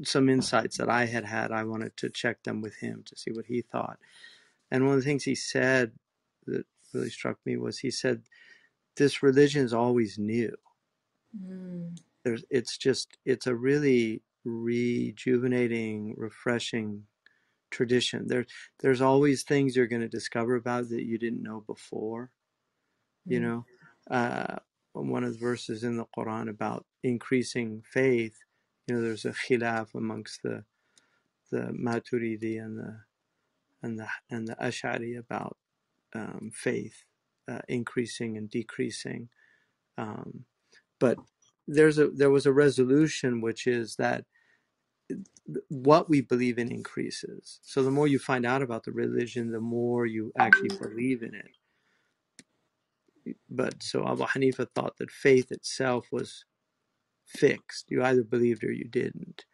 some insights that I had. I wanted to check them with him to see what he thought. And one of the things he said that really struck me was he said, this religion is always new. It's a really rejuvenating, refreshing tradition. There's always things you're going to discover about it that you didn't know before. You know, one of the verses in the Quran about increasing faith, there's a khilaf amongst the Maturidi and the Ash'ari about faith increasing and decreasing. But there was a resolution, which is that what we believe in increases. So the more you find out about the religion, the more you actually believe in it. But so Abu Hanifa thought that faith itself was fixed. You either believed or you didn't.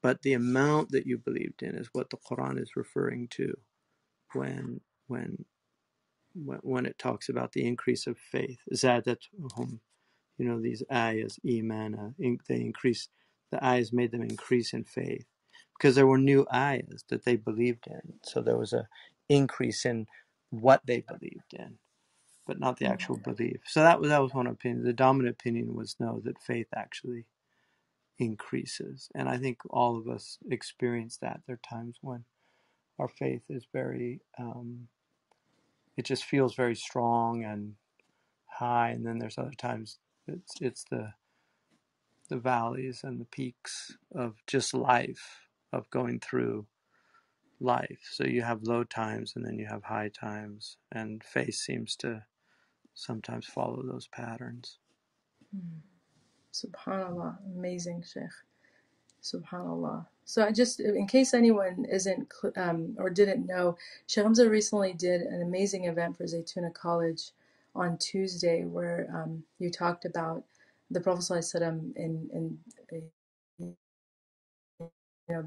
But the amount that you believed in is what the Quran is referring to when it talks about the increase of faith. Zadatuhum, these ayahs, iman, they increase, the ayahs made them increase in faith because there were new ayahs that they believed in. So there was a increase in what they believed in, but not the actual belief. So that was one opinion. The dominant opinion was no, that faith actually increases. And I think all of us experience that. There are times when our faith is very, it just feels very strong and high, and then there's other times it's the valleys and the peaks of just life, of going through life. So you have low times and then you have high times, and faith seems to sometimes follow those patterns. Subhanallah, amazing, Sheikh. Subhanallah. So I just, in case anyone isn't or didn't know, Shaykh Hamza recently did an amazing event for Zaytuna College on Tuesday where you talked about the Prophet ﷺ in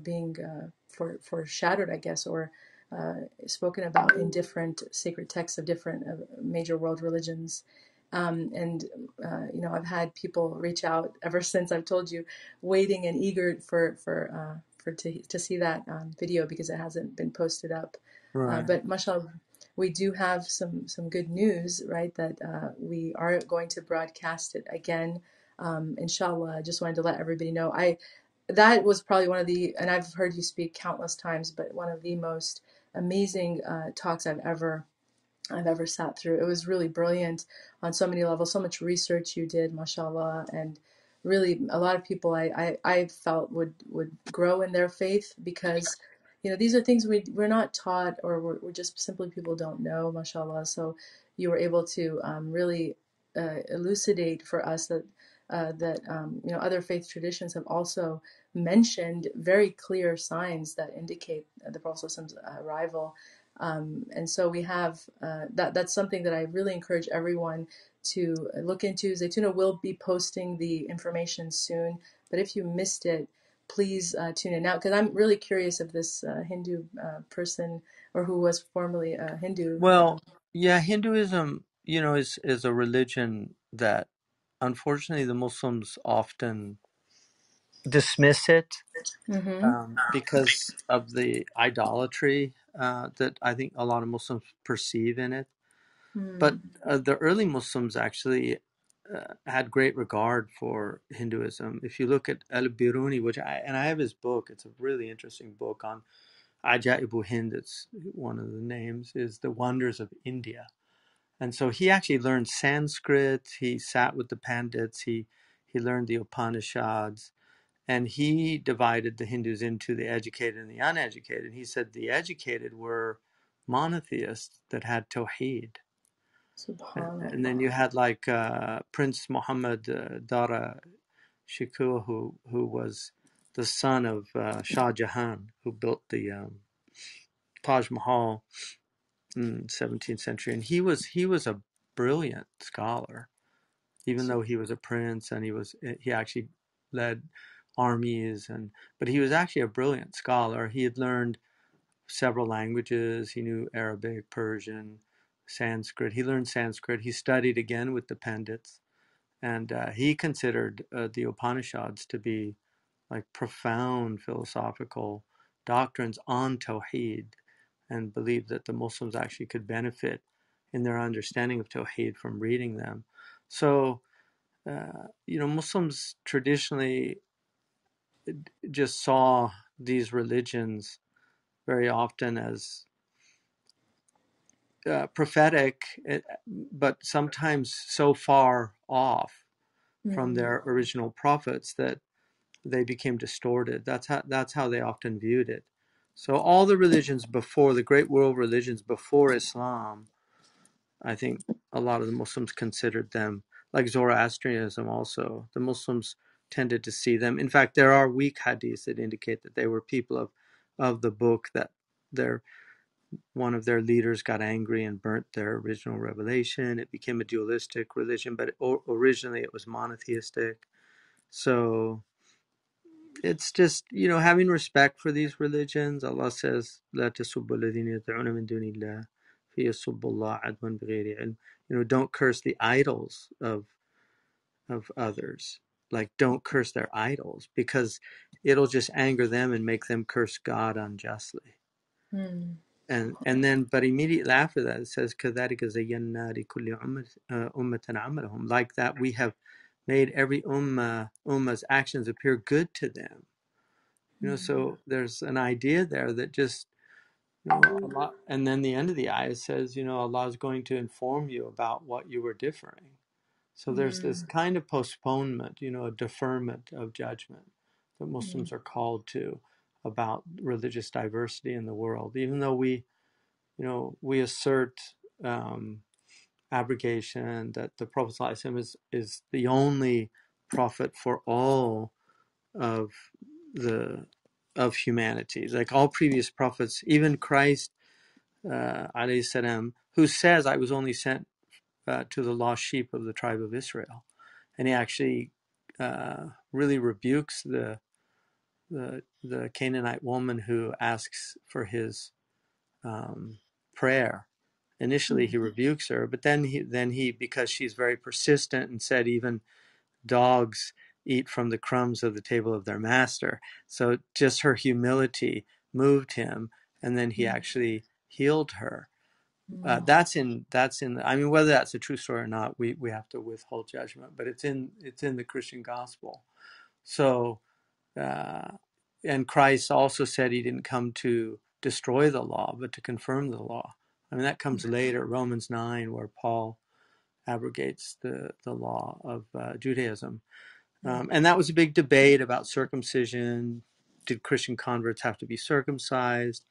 being foreshadowed, I guess, or spoken about in different sacred texts of different major world religions. I've had people reach out ever since I've told you, waiting and eager to see that video because it hasn't been posted up. Right. But mashallah, we do have some good news, right? That we are going to broadcast it again, inshallah. I just wanted to let everybody know. That was probably one of the, and I've heard you speak countless times, but one of the most amazing talks I've ever sat through. It was really brilliant on so many levels, so much research you did, mashallah, and really a lot of people I felt would grow in their faith because these are things we're not taught, or we're just simply people don't know, mashallah. So you were able to really elucidate for us that other faith traditions have also mentioned very clear signs that indicate the Prophet's arrival. And so we have that's something that I really encourage everyone to look into. Zaytuna will be posting the information soon, but if you missed it, please tune in now, because I'm really curious if this Hindu person, or who was formerly a Hindu. Well, yeah, Hinduism, is a religion that unfortunately the Muslims often dismiss it because of the idolatry that I think a lot of Muslims perceive in it. But the early Muslims actually had great regard for Hinduism. If you look at Al-Biruni, I have his book, it's a really interesting book on Ajaibu Hind, it's one of the names, is The Wonders of India. And so he actually learned Sanskrit, he sat with the Pandits, he learned the Upanishads, and he divided the Hindus into the educated and the uneducated. He said the educated were monotheists that had Tawheed. And then you Subhanallah. had like Prince Muhammad Dara Shikoh, who was the son of Shah Jahan, who built the Taj Mahal in 17th century. And he was a brilliant scholar, even though he was a prince, and he actually led armies, but he was actually a brilliant scholar. He had learned several languages. He knew Arabic, Persian, Sanskrit. He learned Sanskrit. He studied again with the Pandits, and he considered the Upanishads to be like profound philosophical doctrines on Tawheed, and believed that the Muslims actually could benefit in their understanding of Tawheed from reading them. So, Muslims traditionally just saw these religions very often as prophetic, but sometimes so far off from their original prophets that they became distorted. That's how they often viewed it. So all the religions before, the great world religions before Islam, I think a lot of the Muslims considered them, like Zoroastrianism also. The Muslims tended to see them. In fact, there are weak hadiths that indicate that they were people of the book, that one of their leaders got angry and burnt their original revelation. It became a dualistic religion, but originally it was monotheistic. So it's just, having respect for these religions. Allah says, "La tasubbu alladhina yad'una min dunillah, fayasubbu Allah adwan bighayri ilm." Don't curse the idols of others. Like, don't curse their idols, because it'll just anger them and make them curse God unjustly. And then, but immediately after that, it says, كَذَلِكَ زَيَّنَّا لِكُلِّ أُمَّةٍ عَمَلَهُم. Like that, we have made every ummah's actions appear good to them. So there's an idea there that just, Allah, and then the end of the ayah says, Allah is going to inform you about what you were differing. So there's this kind of postponement, a deferment of judgment that Muslims are called to about religious diversity in the world. Even though we assert abrogation, that the Prophet ﷺ is the only prophet for all of humanity. Like all previous prophets, even Christ, alayhi salam, who says, "I was only sent to the lost sheep of the tribe of Israel," and he actually really rebukes the Canaanite woman who asks for his prayer. Initially, he rebukes her, but then he, because she's very persistent and said even dogs eat from the crumbs of the table of their master. So just her humility moved him, and then he actually healed her. That's in. I mean, whether that's a true story or not, we have to withhold judgment. But it's in the Christian gospel. So, and Christ also said he didn't come to destroy the law, but to confirm the law. I mean, that comes later, Romans 9, where Paul abrogates the law of Judaism. And that was a big debate about circumcision. Did Christian converts have to be circumcised?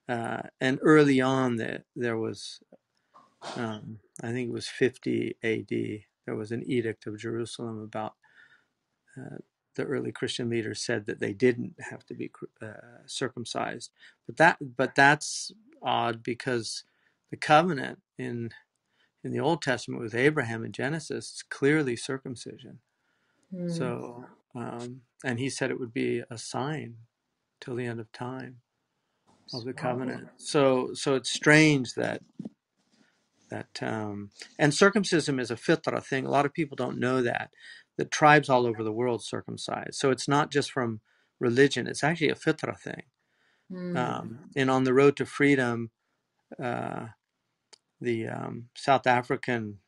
And early on, there was, I think it was 50 AD, there was an edict of Jerusalem about the early Christian leaders said that they didn't have to be circumcised. But that's odd, because the covenant in the Old Testament with Abraham in Genesis is clearly circumcision. So, and he said it would be a sign till the end of time of the covenant. So it's strange that and circumcision is a fitra thing. A lot of people don't know that tribes all over the world circumcise. So it's not just from religion; it's actually a fitra thing. And on the road to freedom, the South African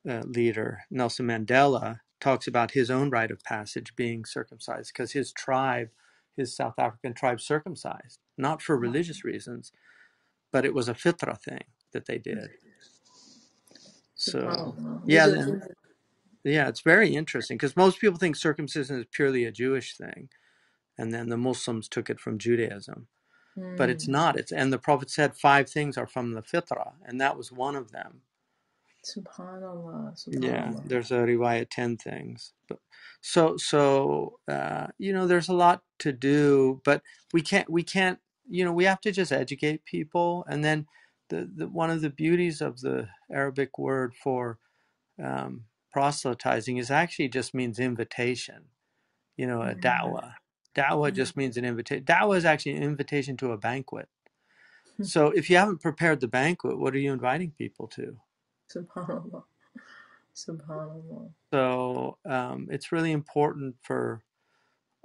leader Nelson Mandela talks about his own rite of passage being circumcised, because his South African tribe, circumcised, not for religious reasons, but it was a fitra thing that they did. So, it's very interesting, because most people think circumcision is purely a Jewish thing, and then the Muslims took it from Judaism. But it's not. And the Prophet said 5 things are from the fitra, and that was one of them. Subhanallah. Yeah, there's a riwayat 10 things. But there's a lot to do, but we can't, we have to just educate people. And then the one of the beauties of the Arabic word for proselytizing is actually just means invitation. A da'wah. Da'wah just means an invitation. Da'wah is actually an invitation to a banquet. So if you haven't prepared the banquet, what are you inviting people to? Subhanallah. Subhanallah. So it's really important for,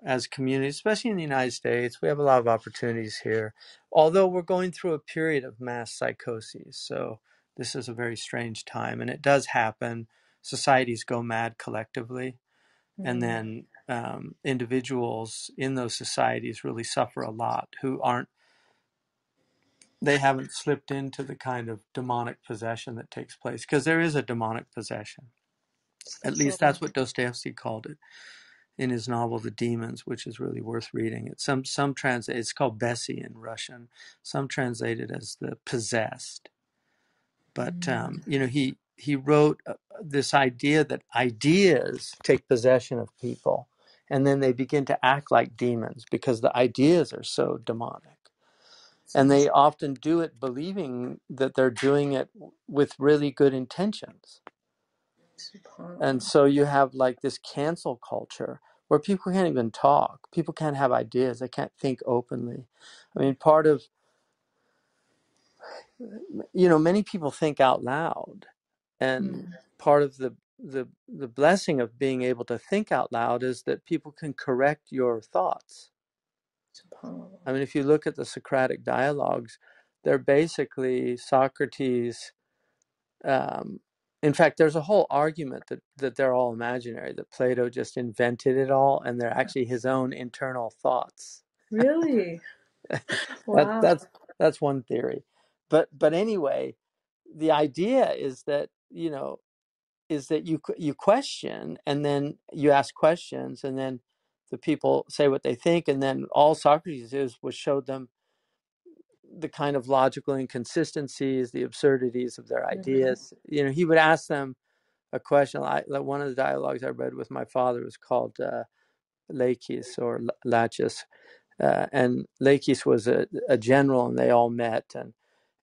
as communities, especially in the United States, we have a lot of opportunities here, although we're going through a period of mass psychoses. So this is a very strange time, and it does happen. Societies go mad collectively, and then individuals in those societies really suffer a lot who they haven't slipped into the kind of demonic possession that takes place, because there is a demonic possession. At least that's what Dostoevsky called it in his novel The Demons, which is really worth reading. It's called Bessie in Russian. Some translate it as the possessed. But he wrote this idea that ideas take possession of people, and then they begin to act like demons because the ideas are so demonic. And they often do it believing that they're doing it with really good intentions. And so you have like this cancel culture where people can't even talk. People can't have ideas. They can't think openly. I mean, part of, many people think out loud. And part of the blessing of being able to think out loud is that people can correct your thoughts. I mean, if you look at the Socratic dialogues, they're basically Socrates. In fact, there's a whole argument that they're all imaginary, that Plato just invented it all, and they're actually his own internal thoughts. Really? Wow. That's one theory. But anyway, the idea is that, you question, and then you ask questions, and then the people say what they think, and then all Socrates did was showed them the kind of logical inconsistencies, the absurdities of their ideas. He would ask them a question. One of the dialogues I read with my father was called Lakis or Lachis, and Lakis was a general, and they all met,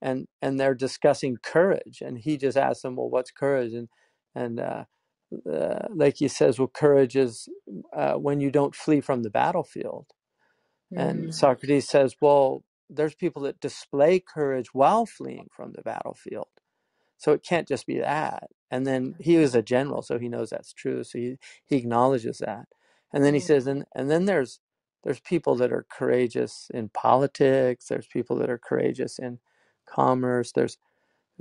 and they're discussing courage, and he just asked them, "Well, what's courage?" And Lakis says, "Well, courage is when you don't flee from the battlefield." And Socrates says, "Well, there's people that display courage while fleeing from the battlefield. So it can't just be that." And then he was a general, so he knows that's true. So he acknowledges that. And then he says, and then there's people that are courageous in politics. There's people that are courageous in commerce. There's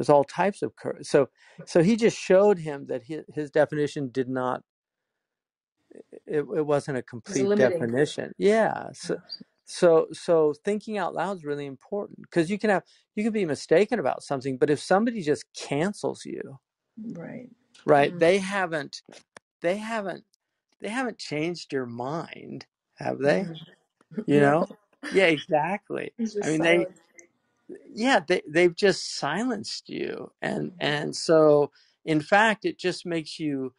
all types of courage. So he just showed him that his definition did not, it wasn't a It's complete limiting. definition. Yeah. So thinking out loud is really important, because you can be mistaken about something, but if somebody just cancels you, right? They haven't changed your mind, have they? No, Yeah, exactly. it's I just mean, silent. they've just silenced you, and so in fact it just makes you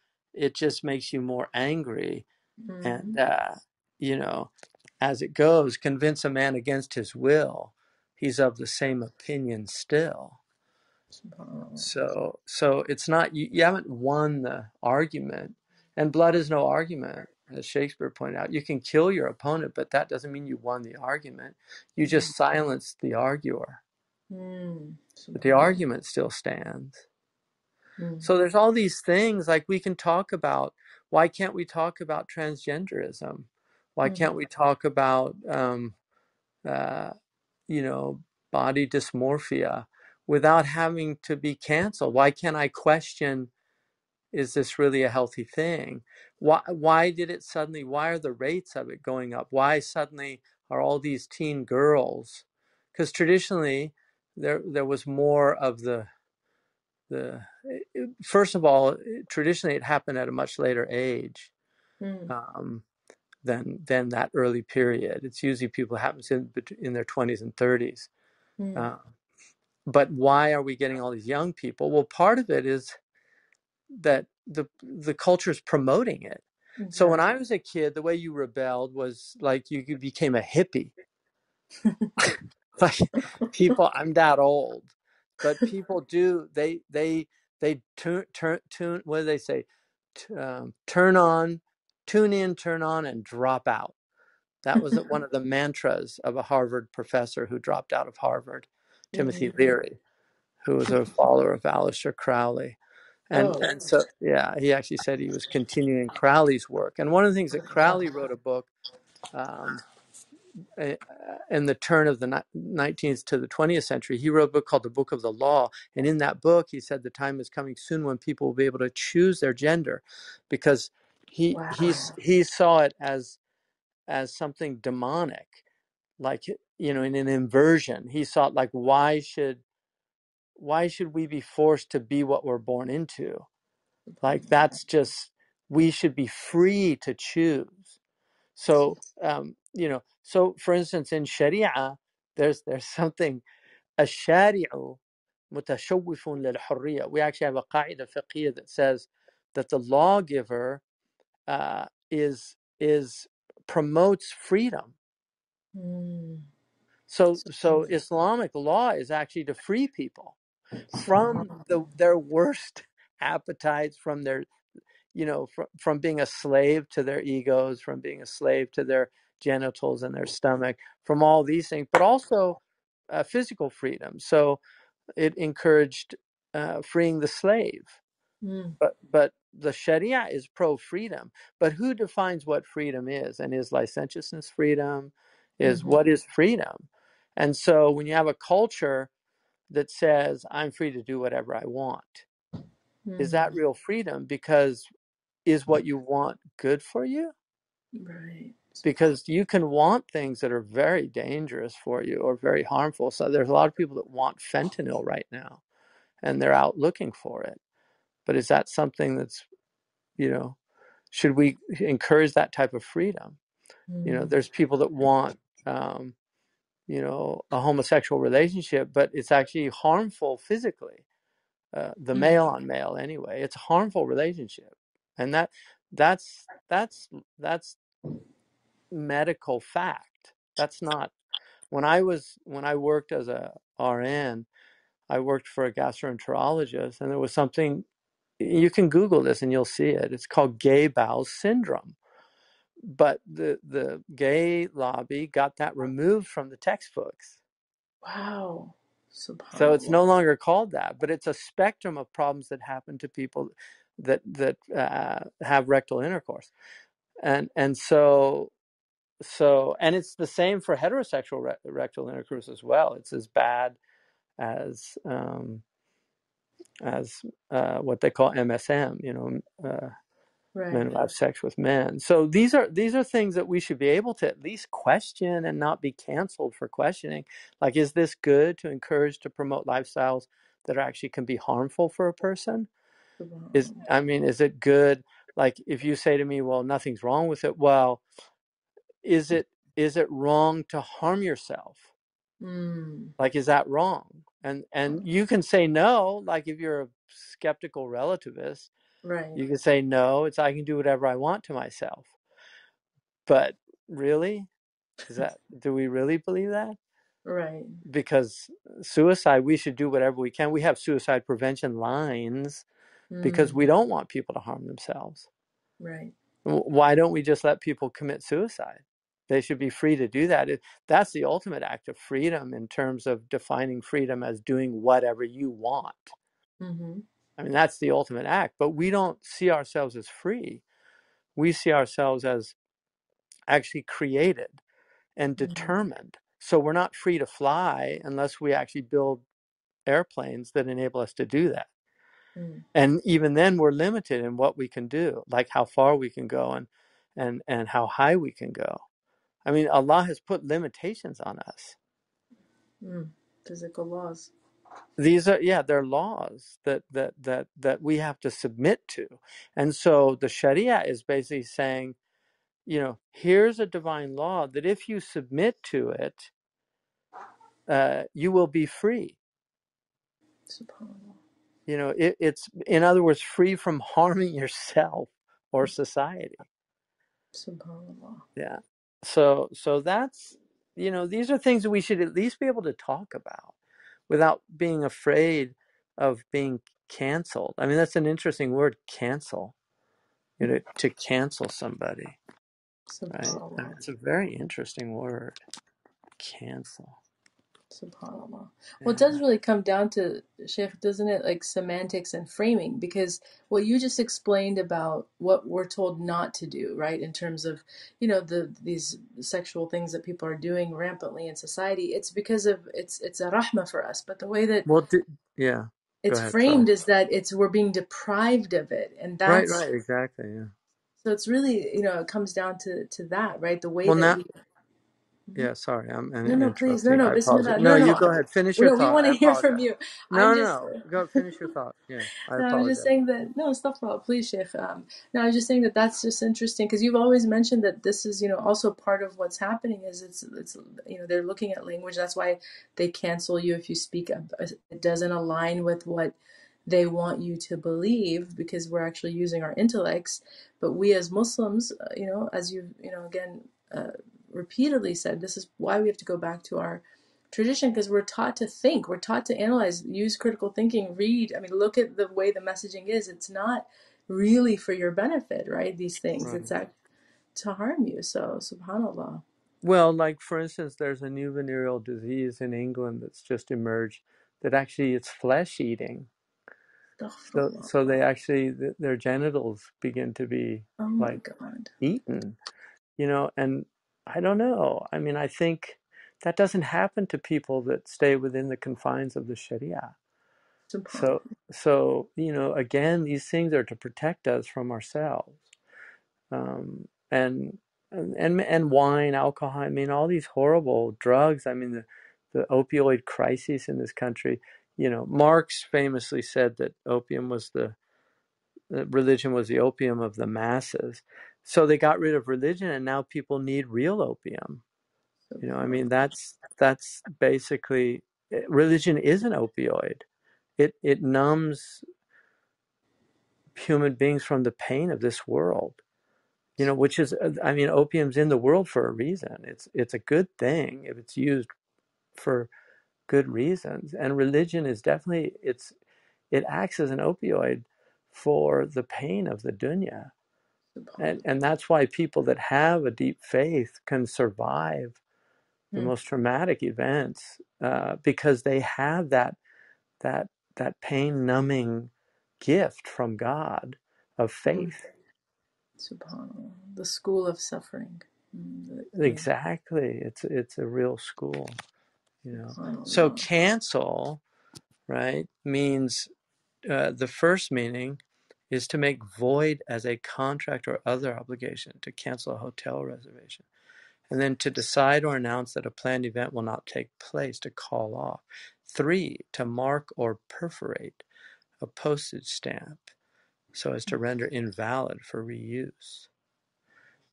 more angry. And as it goes, convince a man against his will, he's of the same opinion still. So it's not, you haven't won the argument, and blood is no argument, as Shakespeare pointed out. You can kill your opponent, but that doesn't mean you won the argument. You just silenced the arguer, but the argument still stands. So there's all these things, like we can talk about. Why can't we talk about transgenderism? Why can't we talk about uh, body dysmorphia without having to be canceled? Why can't I question, is this really a healthy thing? Why are the rates of it going up? Why suddenly are all these teen girls? Because traditionally there was more of the first of all, traditionally it happened at a much later age than that early period. It's usually people happens in their 20s and 30s. But why are we getting all these young people? Well, part of it is that the culture is promoting it. Exactly. So when I was a kid, the way you rebelled was like you became a hippie. Like people, I'm that old, but people do, they tune. What do they say? Turn on, tune in, turn on, and drop out. That was one of the mantras of a Harvard professor who dropped out of Harvard, Timothy Leary, who was a follower of Aleister Crowley. Oh, And so yeah, he actually said he was continuing Crowley's work. And one of the things that Crowley wrote a book um, in the turn of the 19th to the 20th century. He wrote a book called The Book of the Law, and in that book he said the time is coming soon when people will be able to choose their gender, because wow. he saw it as something demonic, like, you know, in an inversion. He saw it like, why should we be forced to be what we're born into? Like, that's just, we should be free to choose. So you know, so for instance, in Sharia, there's something, الشارع متشوف للحرية. We actually have a قاعدة فقهية that says that the lawgiver is promotes freedom. Mm. So Islamic law is actually to free people from their worst appetites, from their, you know, from being a slave to their egos, from being a slave to their genitals and their stomach, from all these things, but also physical freedom. So it encouraged freeing the slave. Mm. But the Sharia is pro freedom. But who defines what freedom is? And is licentiousness freedom? Is Mm-hmm. what is freedom? And so when you have a culture that says, I'm free to do whatever I want, is that Mm. real freedom? Because is what you want good for you? Right. Because you can want things that are very dangerous for you or very harmful. So there's a lot of people that want fentanyl right now, and they're out looking for it. But is that something that's, you know, should we encourage that type of freedom? You know, Mm. there's people that want, you know, a homosexual relationship, but it's actually harmful physically. The Mm. male on male, anyway, it's a harmful relationship, and that's medical fact. That's not. When I worked as a RN, I worked for a gastroenterologist, and there was something, you can Google this and you'll see it. It's called gay bowel syndrome. But the gay lobby got that removed from the textbooks. Wow. So it's no Subhanallah. longer called that, but it's a spectrum of problems that happen to people that have rectal intercourse, and and it's the same for heterosexual rectal intercourse as well. It's as bad as what they call MSM, you know, men Right. who have sex with men. So these are things that we should be able to at least question and not be canceled for questioning. Like, is this good to encourage, to promote lifestyles that actually can be harmful for a person? Subhanallah. Is it good? Like, if you say to me, well, nothing's wrong with it. Well, is it wrong to harm yourself? Mm. Like, is that wrong? And you can say no. Like, if you're a skeptical relativist, Right. you can say no. It's, I can do whatever I want to myself. But really, do we really believe that? Right. Because suicide, we should do whatever we can. We have suicide prevention lines because Mm. we don't want people to harm themselves. Right. Why don't we just let people commit suicide? They should be free to do that. That's the ultimate act of freedom, in terms of defining freedom as doing whatever you want. Mm-hmm. I mean, that's the ultimate act. But we don't see ourselves as free. We see ourselves as actually created and Mm. determined. So we're not free to fly unless we actually build airplanes that enable us to do that. Mm. And even then, we're limited in what we can do, like how far we can go, and how high we can go. I mean, Allah has put limitations on us. Mm. Physical laws. These are, yeah, they're laws that we have to submit to. And so the Sharia is basically saying, you know, here's a divine law that if you submit to it, you will be free. Subhanallah. You know, it's, in other words, free from harming yourself or society. Subhanallah. Yeah. So that's, you know, these are things that we should at least be able to talk about without being afraid of being canceled. I mean, that's an interesting word, cancel. You know, to cancel somebody, right? I mean, Subhanallah. it's a very interesting word, cancel. SubhanAllah. Well, it Yeah. does really come down to, Sheikh, doesn't it, like semantics and framing? Because what you just explained about what we're told not to do, right, in terms of, these sexual things that people are doing rampantly in society, it's because of it's a rahmah for us. But the way that Well, yeah. Go it's ahead. Sorry. framed is that we're being deprived of it, and Right. that's Right. Exactly. Yeah. so it's really, it comes down to that, right? The way Well, that now. we. Yeah. Sorry, I'm No, no, please. No, interrupting. no, I apologize. Bismillah. No, No, no. you go ahead. Finish your We thought. want I to hear from apologize. you. No, I'm no, just. no. Go finish your thought. Yeah. I No, I was just apologize. saying that. No, astaghfirullah, please, Sheikh. No, I was just saying that that's just interesting because you've always mentioned that this is, also part of what's happening is it's they're looking at language. That's why they cancel you if you speak. It doesn't align with what they want you to believe because we're actually using our intellects. But we as Muslims, as you've, again, repeatedly said, this is why we have to go back to our tradition because we're taught to think, we're taught to analyze, use critical thinking, read. I mean, look at the way the messaging is. It's not really for your benefit, right? These things, Right. it's act to harm you. So, subhanallah. Well, like for instance, there's a new venereal disease in England that's just emerged that actually it's flesh eating. Astaghfirullah. So they actually their genitals begin to be Oh my like God. eaten, and I don't know. I mean, I think that doesn't happen to people that stay within the confines of the Sharia. So Subhanallah. again, these things are to protect us from ourselves. And wine, alcohol. I mean, all these horrible drugs. I mean, the opioid crisis in this country. Marx famously said that religion was the opium of the masses. So they got rid of religion, and now people need real opium. I mean, Subhanallah. that's basically religion is an opioid. It numbs human beings from the pain of this world. Which is, I mean, opium's in the world for a reason. It's a good thing if it's used for good reasons. And religion is definitely it acts as an opioid for the pain of the dunya. Subhanallah. And that's why people that have a deep faith can survive the most traumatic events because they have that that pain numbing gift from God of faith. Subhanallah. The school of suffering. The Exactly. It's a real school. So Subhanallah. cancel, right, means the first meaning is to make void as a contract or other obligation, to cancel a hotel reservation. And then to decide or announce that a planned event will not take place, to call off. 3, to mark or perforate a postage stamp so as to render invalid for reuse.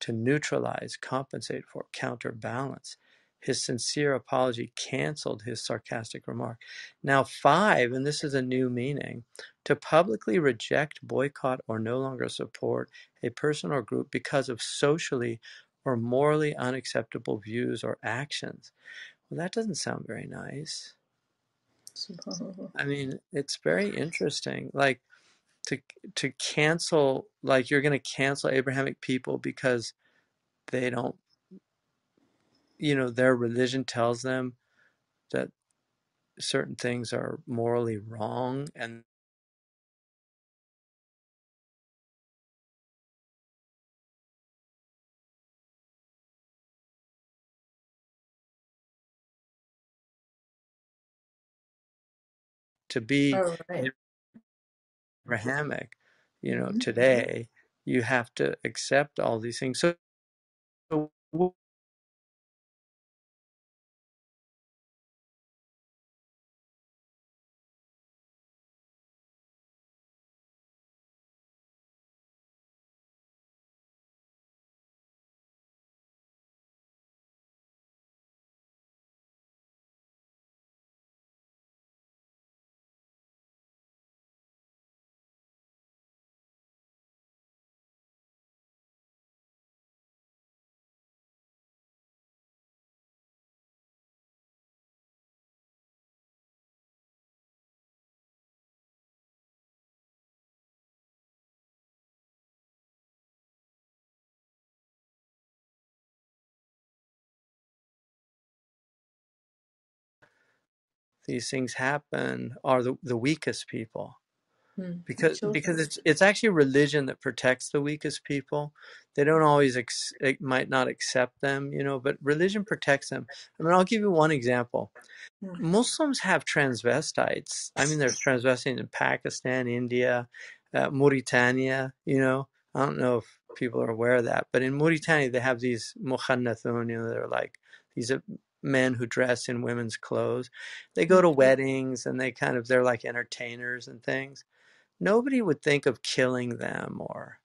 To neutralize, compensate for, counterbalance. His sincere apology canceled his sarcastic remark. Now 5, and this is a new meaning, to publicly reject, boycott, or no longer support a person or group because of socially or morally unacceptable views or actions. Well, that doesn't sound very nice. Subhanallah. I mean, it's very interesting. Like to to cancel, like you're going to cancel Abrahamic people because they don't, their religion tells them that certain things are morally wrong, and to be All right. Abrahamic, Mm-hmm. today you have to accept all these things. So these things happen are the weakest people. The Because children. it's actually religion that protects the weakest people. They don't always it might not accept them, but religion protects them. I mean, I'll give you one example. Muslims have transvestites. I mean, there's transvestites in Pakistan, India, Mauritania. I don't know if people are aware of that, but in Mauritania they have these mukhannathun. They're like these men who dress in women's clothes. They go to weddings and they're like entertainers and things. Nobody would think of killing them or,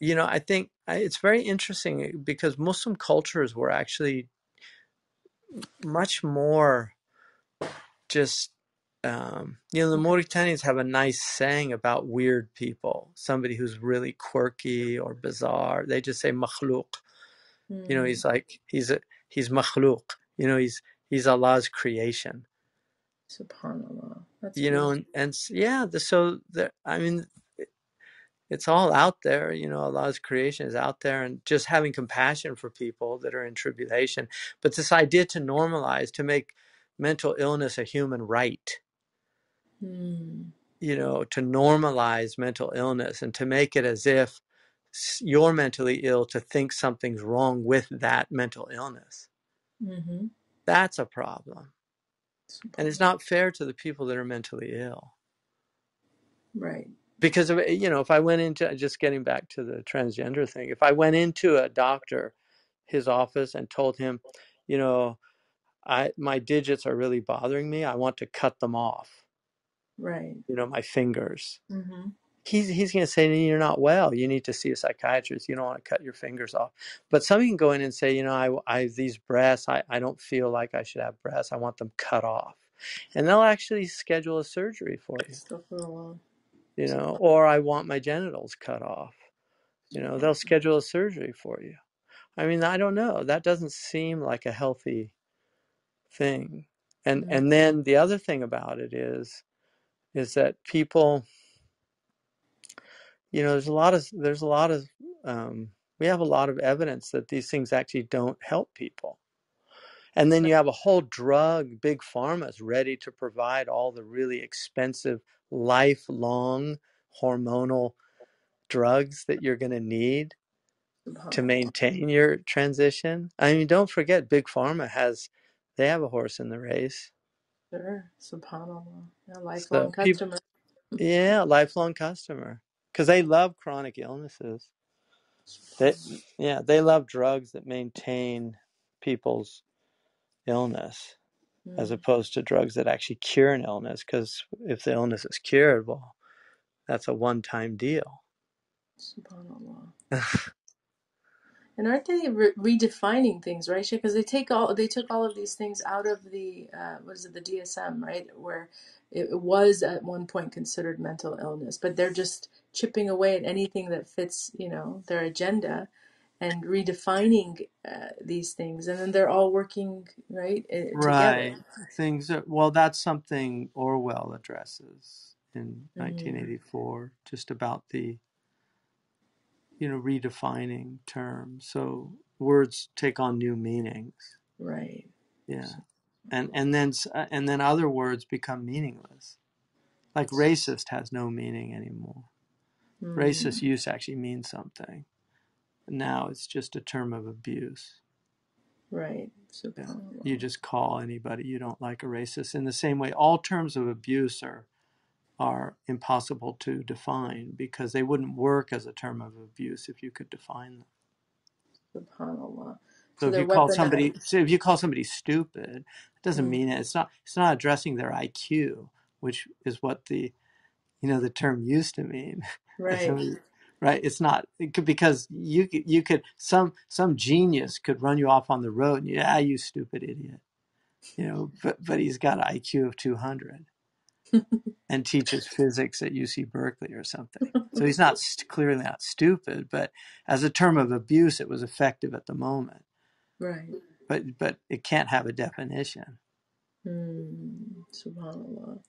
I think it's very interesting because Muslim cultures were actually much more just, the Mauritanians have a nice saying about weird people, somebody who's really quirky or bizarre. They just say makhluk. He's like, he's makhluk, he's Allah's creation. Subhanallah. That's beautiful. I mean, it's all out there, Allah's creation is out there, and just having compassion for people that are in tribulation. But this idea to normalize, to make mental illness a human right, to normalize mental illness and to make it as if you're mentally ill, to think something's wrong with that mental illness. That's a problem. And it's not fair to the people that are mentally ill. Right. Because if I went into, just getting back to the transgender thing, if I went into a doctor, his office, and told him, my digits are really bothering me, I want to cut them off, Right. my fingers. He's going to say, you're not well, you need to see a psychiatrist, you don't want to cut your fingers off. But somebody can go in and say, I have these breasts, I don't feel like I should have breasts, I want them cut off. And they'll actually schedule a surgery for you. Or I want my genitals cut off. They'll schedule a surgery for you. I mean, I don't know. That doesn't seem like a healthy thing. And then the other thing about it is that people, there's a lot of we have a lot of evidence that these things actually don't help people. And then you have a whole big pharma is ready to provide all the really expensive, lifelong hormonal drugs that you're going to need to maintain your transition. I mean, don't forget, big pharma they have a horse in the race. Sure. Subhanallah. A lifelong So people, customer. yeah, lifelong customer, because they love chronic illnesses. They love drugs that maintain people's illness, as opposed to drugs that actually cure an illness. Because if the illness is cured, well, that's a one-time deal. Subhanallah. And aren't they redefining things, right? Because they took all of these things out of the the DSM, right? Where it was at one point considered mental illness, but they're just chipping away at anything that fits, their agenda, and redefining these things, and then they're all working together. Right. That's something Orwell addresses in 1984, just about the redefining terms. So words take on new meanings. Right. Yeah. And then other words become meaningless. Like racist has no meaning anymore. Racist used to actually mean something. Now it's just a term of abuse. Right. Yeah. You just call anybody you don't like a racist. In the same way, all terms of abuse are impossible to define, because they wouldn't work as a term of abuse if you could define them. Subhanallah. So So if they're you call weaponized. somebody stupid, it doesn't mean it. It's not addressing their IQ, which is what the term used to mean. Right. Right? It's not, because you could some genius could run you off on the road and you stupid idiot. But he's got an IQ of 200 and teaches physics at UC Berkeley or something. So he's not clearly not stupid, but as a term of abuse, it was effective at the moment. Right. But it can't have a definition. Subhanallah.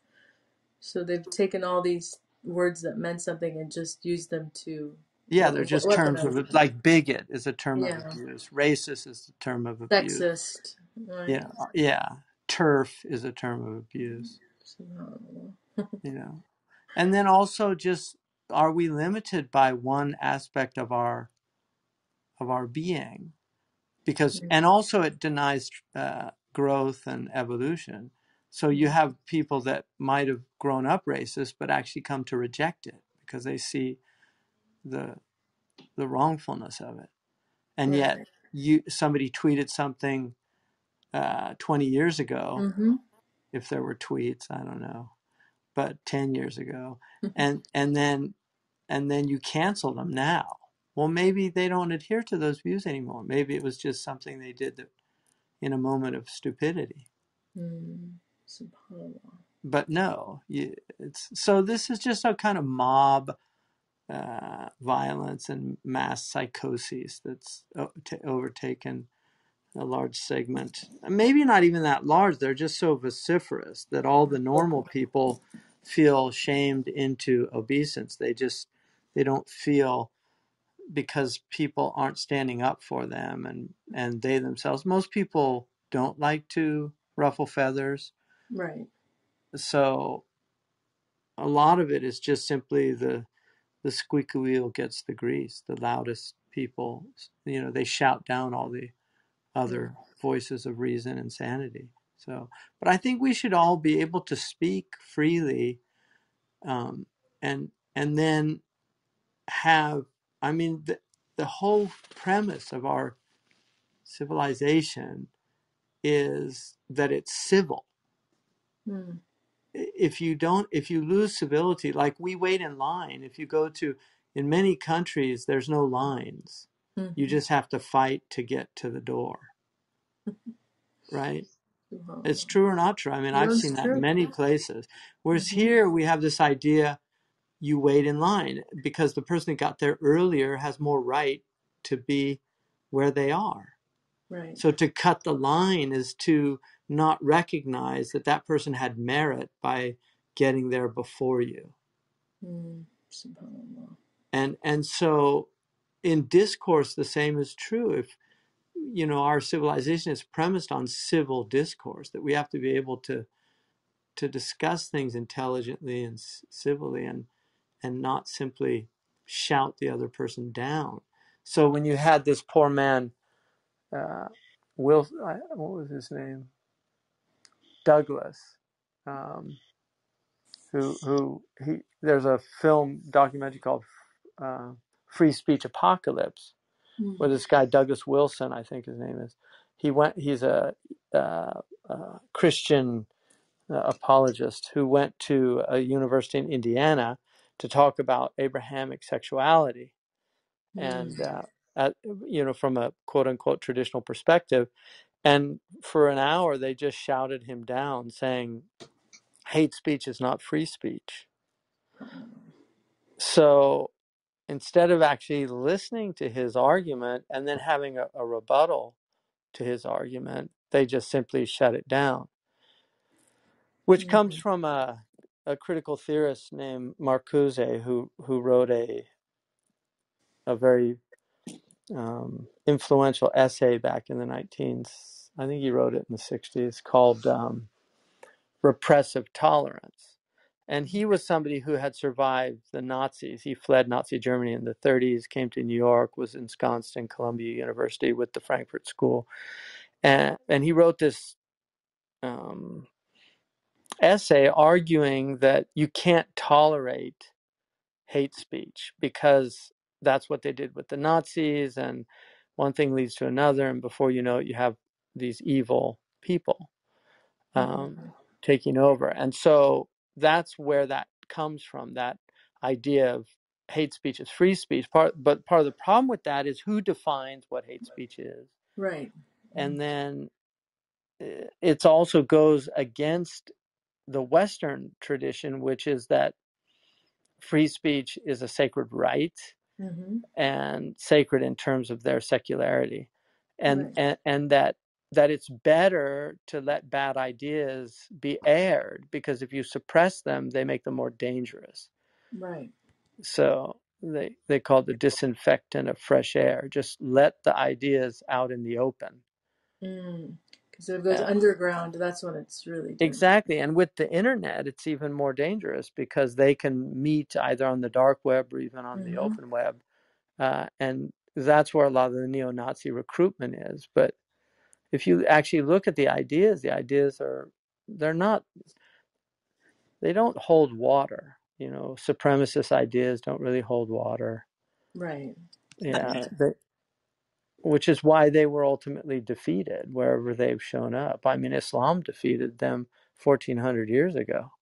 So they've taken all these words that meant something and just used them to They're just terms weaponize them. of, like bigot is a term of Yeah. abuse. Racist is a term of abuse. Sexist. Right. turf is a term of abuse, Subhanallah. you know. And then also just, are we limited by one aspect of our being? Because, and also it denies growth and evolution. So you have people that might have grown up racist, but actually come to reject it because they see the wrongfulness of it. And yet, Right. somebody tweeted something 20 years ago, Mm-hmm. if there were tweets, I don't know, but 10 years ago, and then you cancel them now. Well, maybe they don't adhere to those views anymore. Maybe it was just something they did that in a moment of stupidity. Subhanallah. But no, so this is just a kind of mob violence and mass psychosis that's overtaken a large segment. Maybe not even that large. They're just so vociferous that all the normal people feel shamed into obeisance. They don't feel, because people aren't standing up for them, and they themselves. Most people don't like to ruffle feathers. Right. So a lot of it is just simply the squeaky wheel gets the grease. The loudest people, they shout down all the other voices of reason and sanity. So, but I think we should all be able to speak freely, and then have. I mean, the whole premise of our civilization is that it's civil. If you lose civility, like we wait in line. If you go to, in many countries, there's no lines. You just have to fight to get to the door, right? It's true or not true. I mean, I've No, seen it's that in true. many places. Whereas here we have this idea, you wait in line because the person that got there earlier has more right to be where they are. Right. So to cut the line is to not recognize that that person had merit by getting there before you. Subhanallah. And so in discourse, the same is true. If our civilization is premised on civil discourse, that we have to be able to discuss things intelligently and civilly, and not simply shout the other person down. So when you had this poor man, what was his name? Douglas, there's a film documentary called Free Speech Apocalypse, where this guy Douglas Wilson, I think his name is, he's a Christian apologist who went to a university in Indiana to talk about Abrahamic sexuality, and from a quote unquote traditional perspective. And for an hour, they just shouted him down, saying, "Hate speech is not free speech." So instead of actually listening to his argument and then having a rebuttal to his argument, they just simply shut it down, which comes from a critical theorist named Marcuse, who wrote a very influential essay back in the 19s. I think he wrote it in the 60s, called Repressive Tolerance. And he was somebody who had survived the Nazis. He fled Nazi Germany in the 30s, came to New York, was ensconced in Columbia University with the Frankfurt School. And he wrote this essay arguing that you can't tolerate hate speech because that's what they did with the Nazis, and one thing leads to another, and before you know it, you have these evil people taking over. And so that's where that comes from, that idea of hate speech is free speech. But part of the problem with that is who defines what hate speech is. Right. And then it also goes against the Western tradition, which is that free speech is a sacred right, and sacred in terms of their secularity, and that it's better to let bad ideas be aired, because if you suppress them, they make them more dangerous. Right. So they call it the disinfectant of fresh air. Just let the ideas out in the open. Because Because if it goes underground, that's when it's really dangerous. Exactly. And with the internet, it's even more dangerous because they can meet either on the dark web or even on the open web. And that's where a lot of the neo-Nazi recruitment is. But if you actually look at the ideas are, they don't hold water. Supremacist ideas don't really hold water. Right. Yeah. Which is why they were ultimately defeated wherever they've shown up. I mean, Islam defeated them 1400 years ago.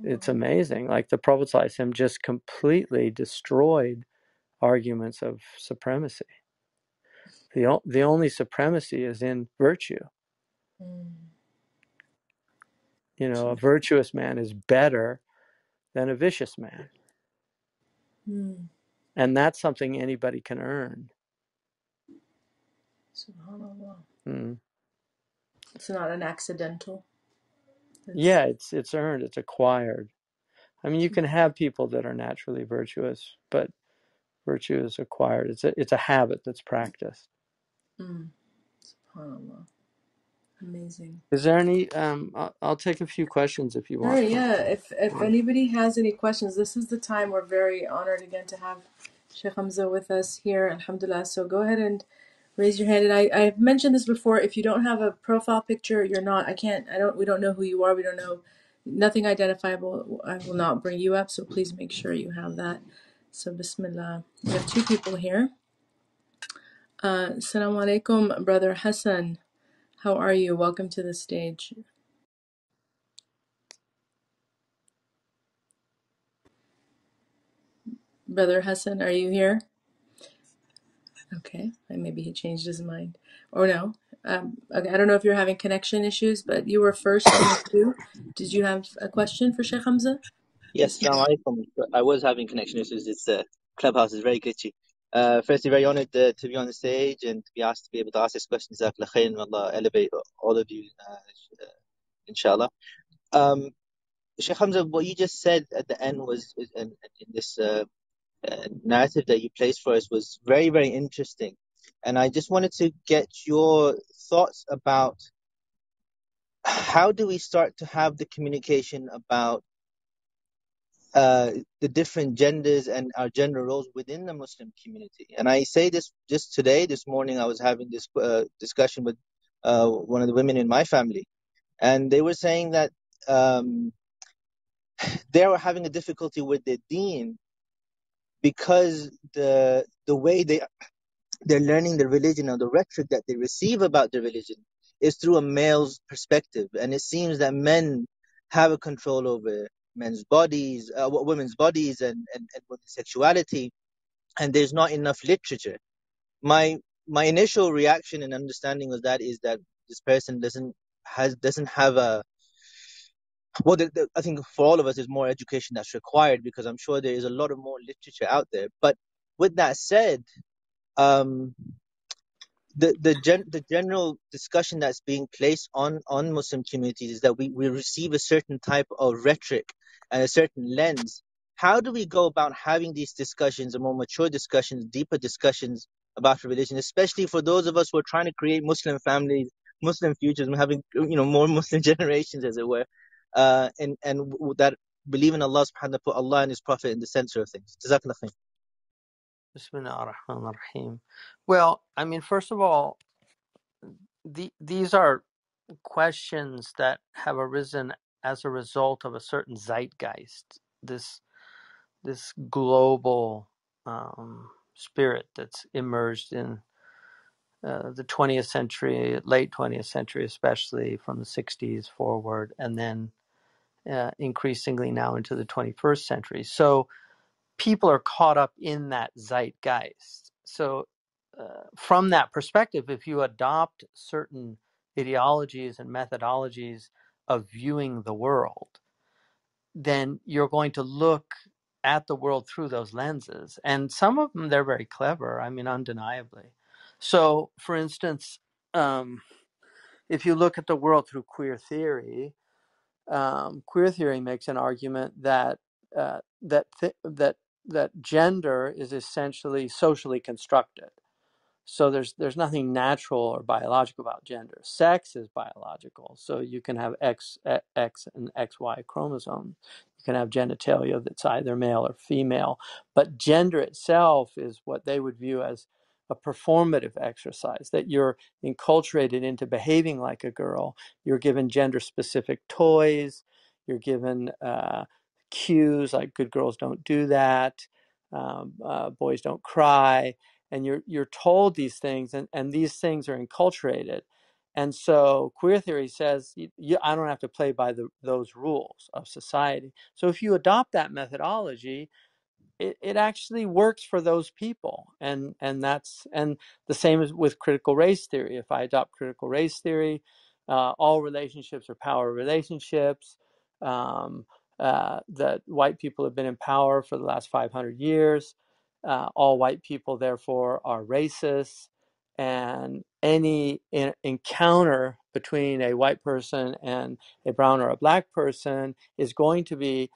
It's amazing. Like the Prophet ﷺ just completely destroyed arguments of supremacy. The only supremacy is in virtue. A virtuous man is better than a vicious man. And that's something anybody can earn. SubhanAllah. It's not an accidental. Yeah, it's earned, it's acquired. I mean, you can have people that are naturally virtuous, but virtue is acquired. It's a habit that's practiced. SubhanAllah. Amazing. Is there any? I'll take a few questions if you All want. right, yeah. If anybody has any questions, this is the time. We're very honored again to have Shaykh Hamza with us here. Alhamdulillah. So go ahead and raise your hand. And I've mentioned this before. If you don't have a profile picture, you're not. We don't know who you are. We don't know. Nothing identifiable. I will not bring you up. So please make sure you have that. So Bismillah. We have two people here. Assalamu alaikum, Brother Hassan. How are you? Welcome to the stage. Brother Hassan, are you here? Okay, and maybe he changed his mind. Or no. Okay, I don't know if you're having connection issues, but you were first in the queue. Did you have a question for Sheikh Hamza? Yes, Assalamu alaikum. I was having connection issues. This clubhouse is very glitchy. Firstly, very honored to be on the stage and to be asked to be able to ask this question. Jazakallah khair, and Allah elevate all of you, inshallah. Sheikh Hamza, what you just said at the end in this narrative that you placed for us was very, very interesting. And I just wanted to get your thoughts about how do we start to have the communication about the different genders and our gender roles within the Muslim community. And I say this just today, this morning, I was having this discussion with one of the women in my family, and they were saying that they were having a difficulty with their deen because the way they're learning the religion or the rhetoric that they receive about the religion is through a male's perspective, and it seems that men have a control over men's bodies, women's bodies, and women's sexuality, and there's not enough literature. My initial reaction and understanding was that is that this person doesn't have a well. I think for all of us, there's more education that's required because I'm sure there is a lot of more literature out there. But with that said, um, the general discussion that's being placed on Muslim communities is that we receive a certain type of rhetoric and a certain lens. How do we go about having these discussions, a more mature discussions, deeper discussions about religion, especially for those of us who are trying to create Muslim families, Muslim futures, and having more Muslim generations, as it were, and that believe in Allah subhanahu wa ta'ala, put Allah and His Prophet in the center of things. Jazakallah khair. Bismillah ar-Rahman ar-Rahim. Well, I mean, first of all, these are questions that have arisen as a result of a certain zeitgeist, this global spirit that's emerged in the 20th century, late 20th century, especially from the 60s forward, and then increasingly now into the 21st century. So people are caught up in that zeitgeist. So from that perspective, if you adopt certain ideologies and methodologies of viewing the world, then you're going to look at the world through those lenses. And some of them, they're very clever, I mean, undeniably. So, for instance, if you look at the world through queer theory makes an argument that that gender is essentially socially constructed. So there's nothing natural or biological about gender. Sex is biological. So you can have X and XY chromosomes. You can have genitalia that's either male or female. But gender itself is what they would view as a performative exercise, that you're enculturated into behaving like a girl. You're given gender-specific toys. You're given cues like good girls don't do that. Boys don't cry, and you're told these things, and these things are enculturated. And so queer theory says I don't have to play by those rules of society. So if you adopt that methodology, it actually works for those people, and the same as with critical race theory. If I adopt critical race theory, all relationships are power relationships. um, that white people have been in power for the last 500 years. All white people therefore are racist, and any encounter between a white person and a brown or a black person is going to be,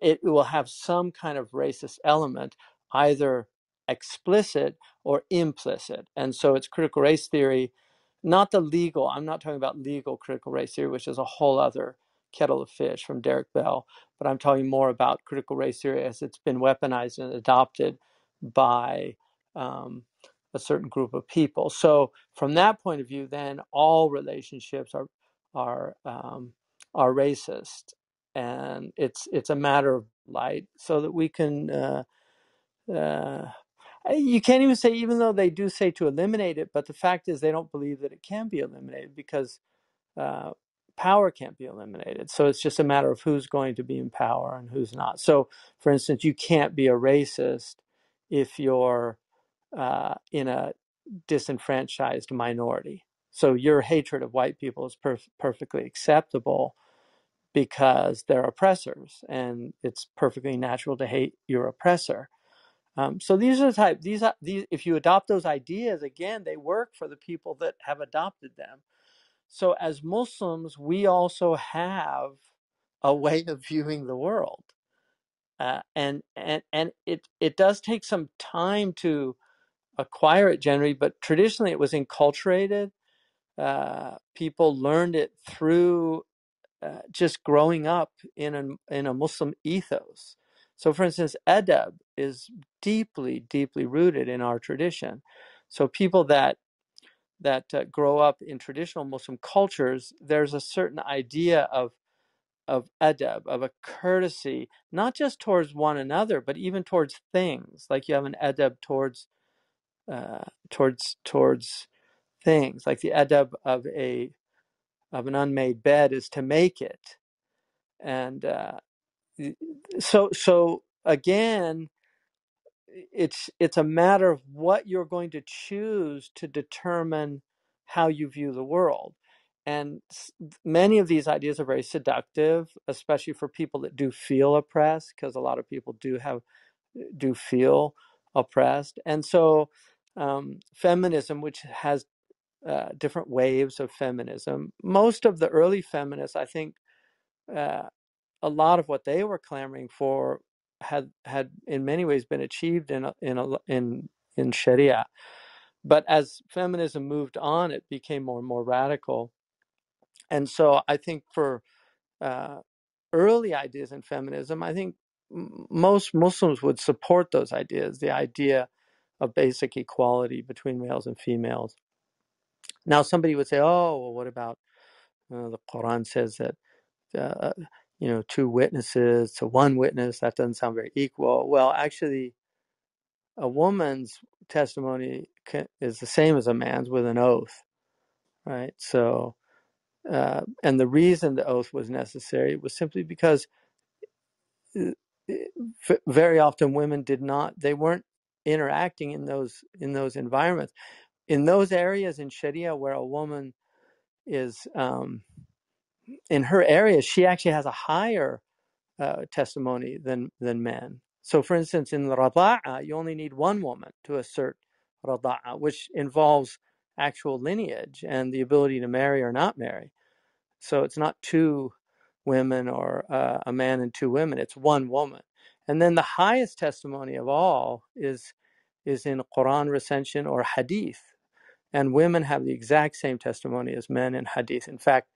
it will have some kind of racist element, either explicit or implicit. And so it's critical race theory, not the legal, I'm not talking about legal critical race theory, which is a whole other kettle of fish from Derek Bell, but I'm talking more about critical race theory as it's been weaponized and adopted by a certain group of people. So from that point of view, then all relationships are racist, and it's a matter of light, so that we can uh, you can't even say, even though they do say to eliminate it, but the fact is they don't believe that it can be eliminated, because uh, power can't be eliminated. So it's just a matter of who's going to be in power and who's not. So for instance, you can't be a racist if you're in a disenfranchised minority. So your hatred of white people is perfectly acceptable, because they're oppressors, and it's perfectly natural to hate your oppressor. So these are the type, these, if you adopt those ideas, again, they work for the people that have adopted them. So as Muslims, we also have a way of viewing the world. And it does take some time to acquire it generally, but traditionally it was enculturated. People learned it through just growing up in a Muslim ethos. So, for instance, adab is deeply, deeply rooted in our tradition. So, people that grow up in traditional Muslim cultures, there's a certain idea of adab, of a courtesy, not just towards one another, but even towards things. Like you have an adab towards things. Like the adab of an unmade bed is to make it. And so again, it's a matter of what you're going to choose to determine how you view the world. And many of these ideas are very seductive, especially for people that do feel oppressed, because a lot of people do feel oppressed. And so feminism, which has different waves of feminism, most of the early feminists, I think, a lot of what they were clamoring for had in many ways been achieved in Sharia. But as feminism moved on, it became more and more radical. And so I think for uh, early ideas in feminism, I think most Muslims would support those ideas, the idea of basic equality between males and females. Now, somebody would say, oh, well, what about the Quran says that uh, two witnesses to one witness, that doesn't sound very equal. Well, actually, a woman's testimony is the same as a man's with an oath, right? So, and the reason the oath was necessary was simply because very often women they weren't interacting in those environments, in those areas in Sharia where a woman is in her area, she actually has a higher testimony than men. So, for instance, in the rada'a, you only need one woman to assert rada'a, which involves actual lineage and the ability to marry or not marry. So it's not two women or a man and two women, it's one woman. And then the highest testimony of all is is in Quran recension or hadith. And women have the exact same testimony as men in hadith. In fact,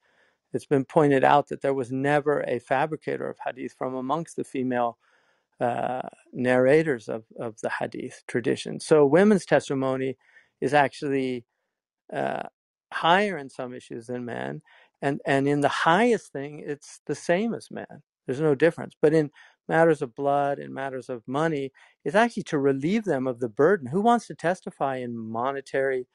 it's been pointed out that there was never a fabricator of hadith from amongst the female narrators of the hadith tradition. So women's testimony is actually uh, higher in some issues than men, and in the highest thing, it's the same as men. There's no difference. But in matters of blood and matters of money, it's actually to relieve them of the burden. Who wants to testify in monetary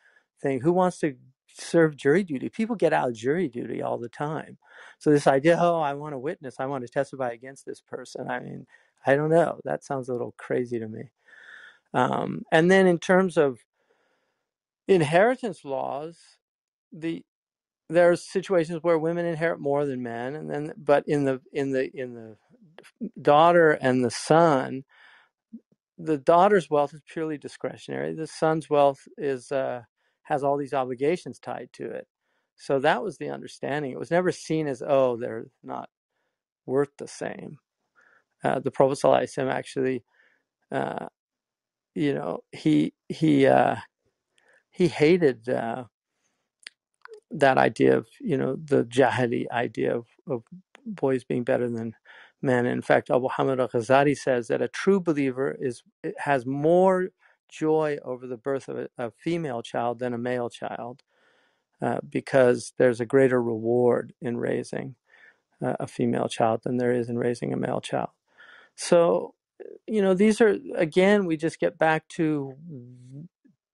thing? Who wants to serve jury duty? People get out of jury duty all the time. So this idea, oh, I want to witness, I want to testify against this person. I mean, I don't know. That sounds a little crazy to me. And then in terms of inheritance laws, there are situations where women inherit more than men, and then but in the daughter and the son, the daughter's wealth is purely discretionary. The son's wealth is has all these obligations tied to it. So that was the understanding. It was never seen as, oh, they're not worth the same. The Prophet ﷺ actually, uh, he hated that idea of, the Jahili idea of boys being better than men. In fact, Abu Hamid al-Ghazali says that a true believer has more joy over the birth of a female child than a male child, because there's a greater reward in raising a female child than there is in raising a male child. So, these are, again, we just get back to,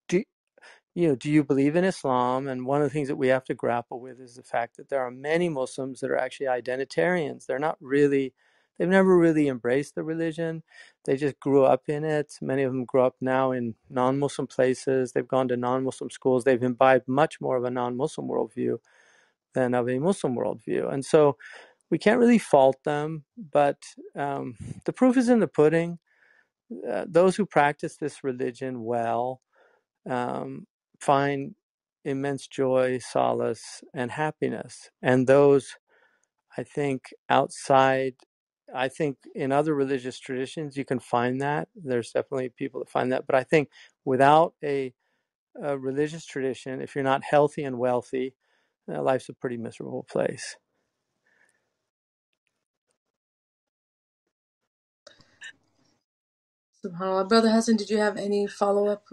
do you believe in Islam? And one of the things that we have to grapple with is the fact that there are many Muslims that are actually identitarians. They've never really embraced the religion. They just grew up in it. Many of them grew up now in non-Muslim places. They've gone to non-Muslim schools. They've imbibed much more of a non-Muslim worldview than of a Muslim worldview. And so we can't really fault them, but the proof is in the pudding. Those who practice this religion well find immense joy, solace, and happiness. And those, I think, in other religious traditions, you can find that. There's definitely people that find that. But I think without a religious tradition, if you're not healthy and wealthy, life's a pretty miserable place. SubhanAllah. Brother Hassan, did you have any follow-up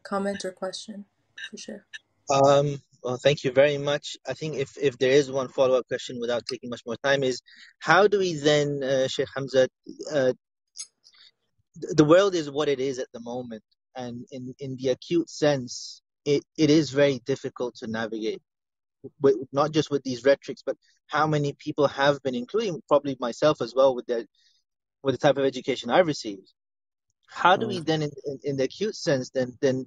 comment or question for sure? Well, thank you very much. I think if there is one follow-up question without taking much more time is, how do we then, Sheikh Hamza, the world is what it is at the moment, and in the acute sense, it is very difficult to navigate, not just with these rhetorics, but how many people have been, including probably myself as well, with the type of education I've received. How do we then, in the acute sense, then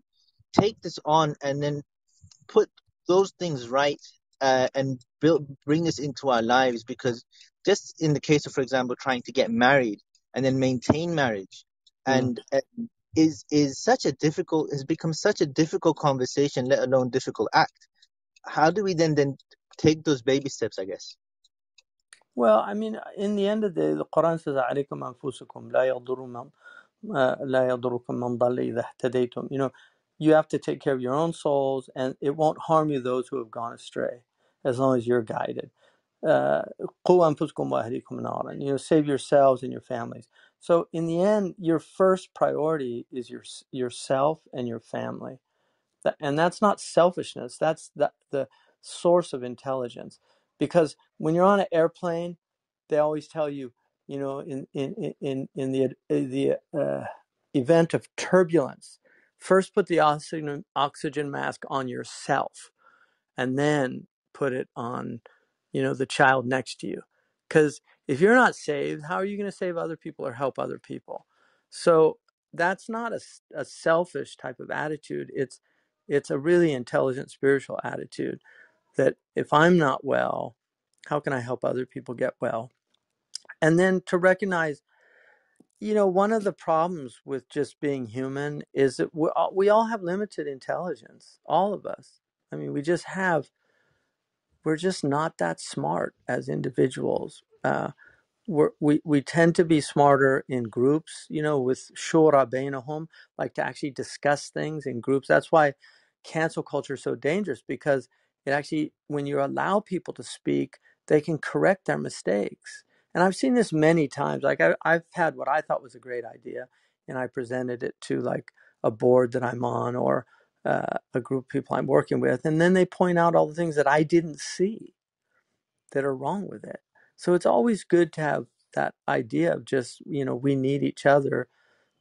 take this on and then put those things right, and bring this into our lives? Because just in the case of, for example, trying to get married and then maintain marriage, and is has become such a difficult conversation, let alone difficult act. How do we then take those baby steps, I guess? Well, I mean, in the end of the day, the Quran says, "عليكم أنفسكم لا يضركم من ضل إذا اهتديتم." You have to take care of your own souls, and it won't harm you those who have gone astray, as long as you're guided. قوا أنفسكم وأهليكم نارا. Save yourselves and your families. So in the end, your first priority is yourself and your family. And that's not selfishness. That's the source of intelligence. Because when you're on an airplane, they always tell you, in the event of turbulence, first put the oxygen mask on yourself, and then put it on, the child next to you. Because if you're not saved, how are you going to save other people or help other people? So that's not a selfish type of attitude. It's a really intelligent spiritual attitude, that if I'm not well, how can I help other people get well? And then to recognize, one of the problems with just being human is that we all have limited intelligence, all of us. I mean, we're just not that smart as individuals. we tend to be smarter in groups, with shura bainahum, like to actually discuss things in groups. That's why cancel culture is so dangerous, because it actually, when you allow people to speak, they can correct their mistakes. And I've seen this many times. Like I've had what I thought was a great idea, and I presented it to like a board that I'm on, or a group of people I'm working with, and then they point out all the things that I didn't see that are wrong with it. So it's always good to have that idea of just, we need each other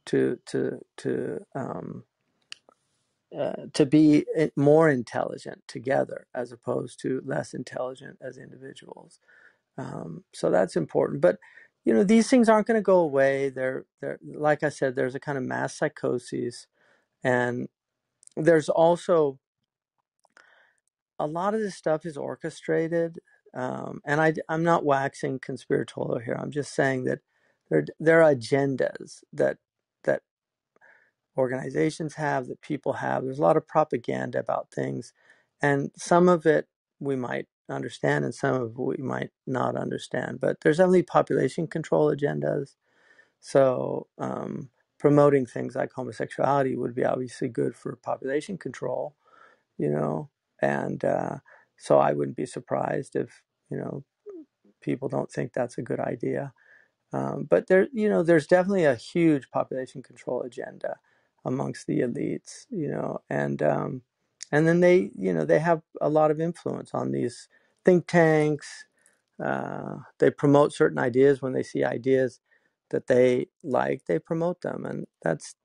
to be more intelligent together, as opposed to less intelligent as individuals. So that's important. But these things aren't going to go away. They're like I said, there's a kind of mass psychosis, and there's also a lot of this stuff is orchestrated, and I'm not waxing conspiratorial here. I'm just saying that there are agendas that organizations have, that people have. There's a lot of propaganda about things, and some of it we might understand, and some of it we might not understand. But there's only population control agendas. So promoting things like homosexuality would be obviously good for population control, you know, and so I wouldn't be surprised if, people don't think that's a good idea. But there's definitely a huge population control agenda amongst the elites, and then they have a lot of influence on these think tanks. They promote certain ideas. When they see ideas that they like, they promote them, and that's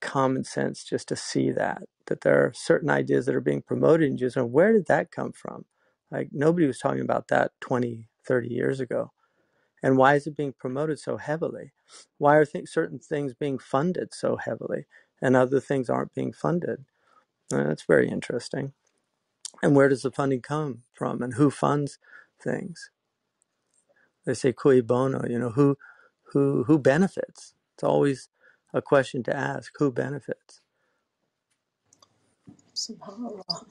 common sense, just to see that there are certain ideas that are being promoted, and just, where did that come from? Like, nobody was talking about that 20, 30 years ago. And why is it being promoted so heavily? Why are certain things being funded so heavily and other things aren't being funded? That's very interesting. And where does the funding come from, and who funds things? They say cui bono, who benefits? It's always a question to ask, who benefits? SubhanAllah.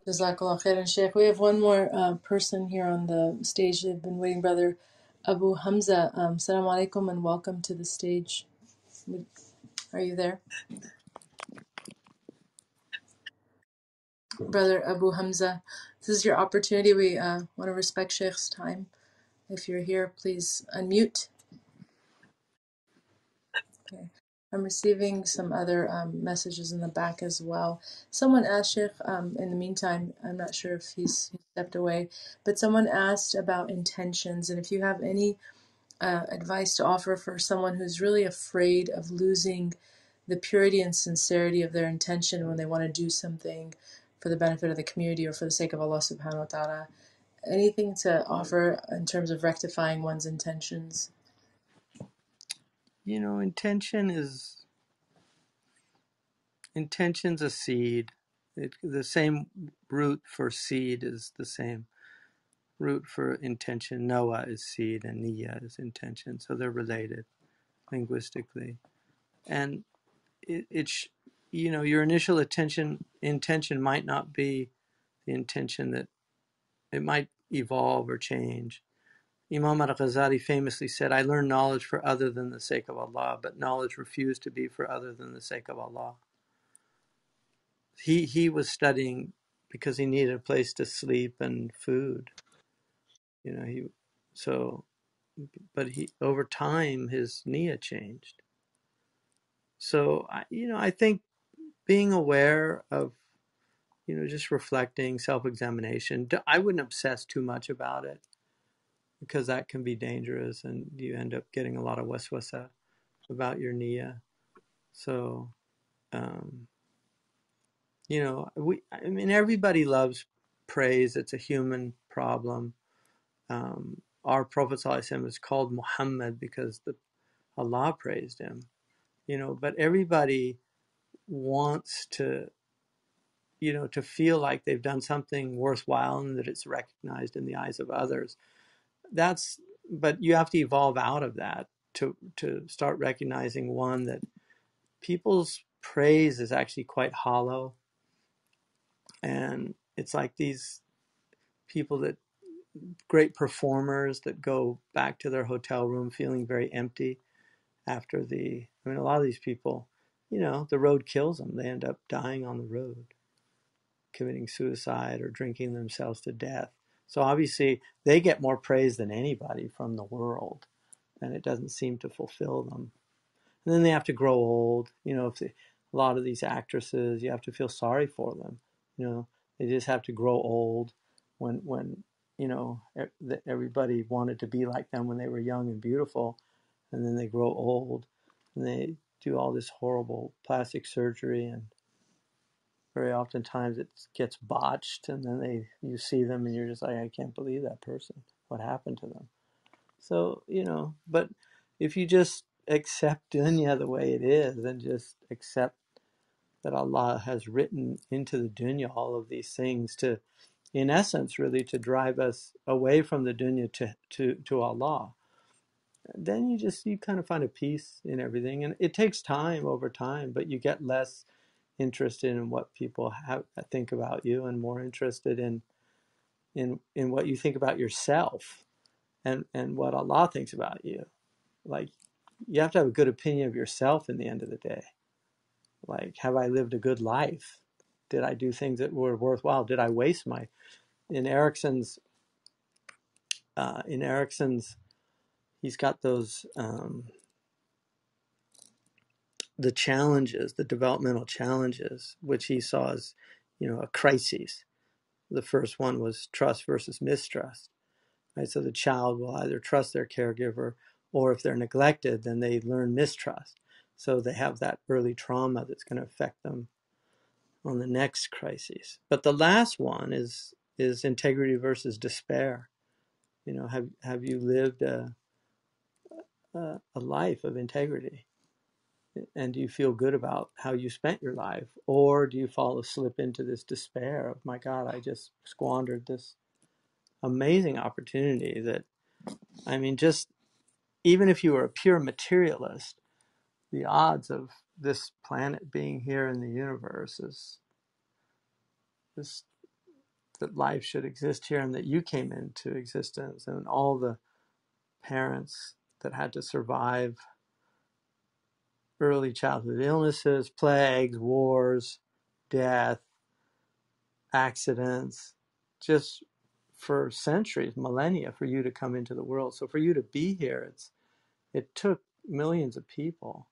Jazakallah khairan, Sheikh. We have one more person here on the stage. They've been waiting, Brother Abu Hamza. Assalamu alaikum and welcome to the stage. Are you there? Brother Abu Hamza, this is your opportunity. We want to respect Sheikh's time. If you're here, please unmute. Okay. I'm receiving some other messages in the back as well. Someone asked Sheikh, in the meantime, I'm not sure if he's stepped away, but someone asked about intentions, and if you have any advice to offer for someone who's really afraid of losing the purity and sincerity of their intention when they want to do something for the benefit of the community or for the sake of Allah subhanahu wa ta'ala. Anything to offer in terms of rectifying one's intentions? Intention's a seed. The same root for seed is the same root for intention. Noah is seed and Niyyah is intention. So they're related linguistically. And your initial intention might not be the intention that it might evolve or change. Imam al-Ghazali famously said, I learned knowledge for other than the sake of Allah, but knowledge refused to be for other than the sake of Allah. He was studying because he needed a place to sleep and food. But over time his niyyah changed. So I think being aware of, just reflecting, self-examination. I wouldn't obsess too much about it, because that can be dangerous and you end up getting a lot of waswasa about your niyyah. So, everybody loves praise. It's a human problem. Our Prophet ﷺ is called Muhammad because Allah praised him, but everybody wants to feel like they've done something worthwhile and that it's recognized in the eyes of others. But you have to evolve out of that to start recognizing, one, that people's praise is actually quite hollow. And it's like these people that great performers that go back to their hotel room feeling very empty after I mean, a lot of these people, the road kills them. They end up dying on the road, committing suicide or drinking themselves to death. So obviously they get more praise than anybody from the world, and it doesn't seem to fulfill them. And then they have to grow old. A lot of these actresses, you have to feel sorry for them. They just have to grow old when everybody wanted to be like them when they were young and beautiful, and then they grow old and they do all this horrible plastic surgery, and very oftentimes it gets botched, and then you see them and you're just like, I can't believe that person. What happened to them? So, but if you just accept dunya the way it is and just accept that Allah has written into the dunya all of these things to, in essence, really to drive us away from the dunya to Allah, then you kind of find a peace in everything. And it takes time over time, but you get less interested in what people think about you and more interested in what you think about yourself and what Allah thinks about you. Like, you have to have a good opinion of yourself in the end of the day. Like, have I lived a good life? Did I do things that were worthwhile? Did I waste in Erickson's, he's got those, the challenges, the developmental challenges, which he saw as, a crisis. The first one was trust versus mistrust, right? So the child will either trust their caregiver, or if they're neglected, then they learn mistrust. So they have that early trauma that's going to affect them on the next crisis. But the last one is integrity versus despair. Have you lived a life of integrity? And do you feel good about how you spent your life? Or do you slip into this despair of, my God, I just squandered this amazing opportunity that, I mean, just even if you were a pure materialist, the odds of this planet being here in the universe is this, that life should exist here and that you came into existence, and all the parents that had to survive early childhood illnesses, plagues, wars, death, accidents, just for centuries, millennia, for you to come into the world. So for you to be here, it took millions of people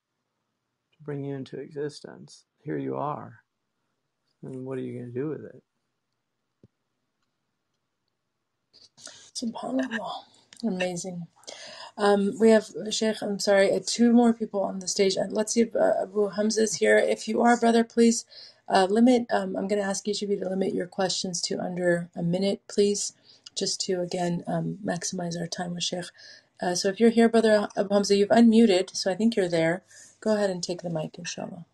to bring you into existence. Here you are. And what are you going to do with it? SubhanAllah. Amazing. We have Shaykh, I'm sorry, two more people on the stage. Let's see if Abu Hamza is here. If you are, brother, please limit. I'm going to ask each of you to limit your questions to under a minute, please, just to, again, maximize our time with Shaykh. So if you're here, brother Abu Hamza, you've unmuted, so I think you're there. Go ahead and take the mic, inshallah.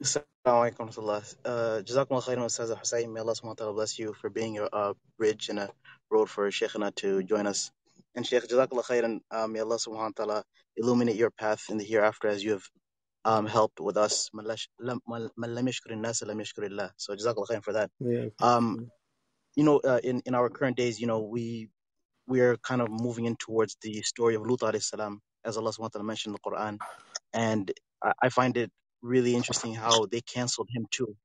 Assalamu alaikum warahmatullah. Jazakumullah khairan, Ustaz Hussein. May Allah subhanahu wa ta'ala bless you for being a bridge and a road for Shaykhina to join us. And Shaykh, Jazakallah khairan, may Allah subhanahu wa ta'ala illuminate your path in the hereafter as you have helped with us. Man lam yashkurin nas lam yashkurillah. So Jazakallah khairan for that. Yeah. In our current days, we are kind of moving in towards the story of Lut alayhi salam, as Allah subhanahu wa ta'ala mentioned in the Quran. And I find it really interesting how they canceled him too.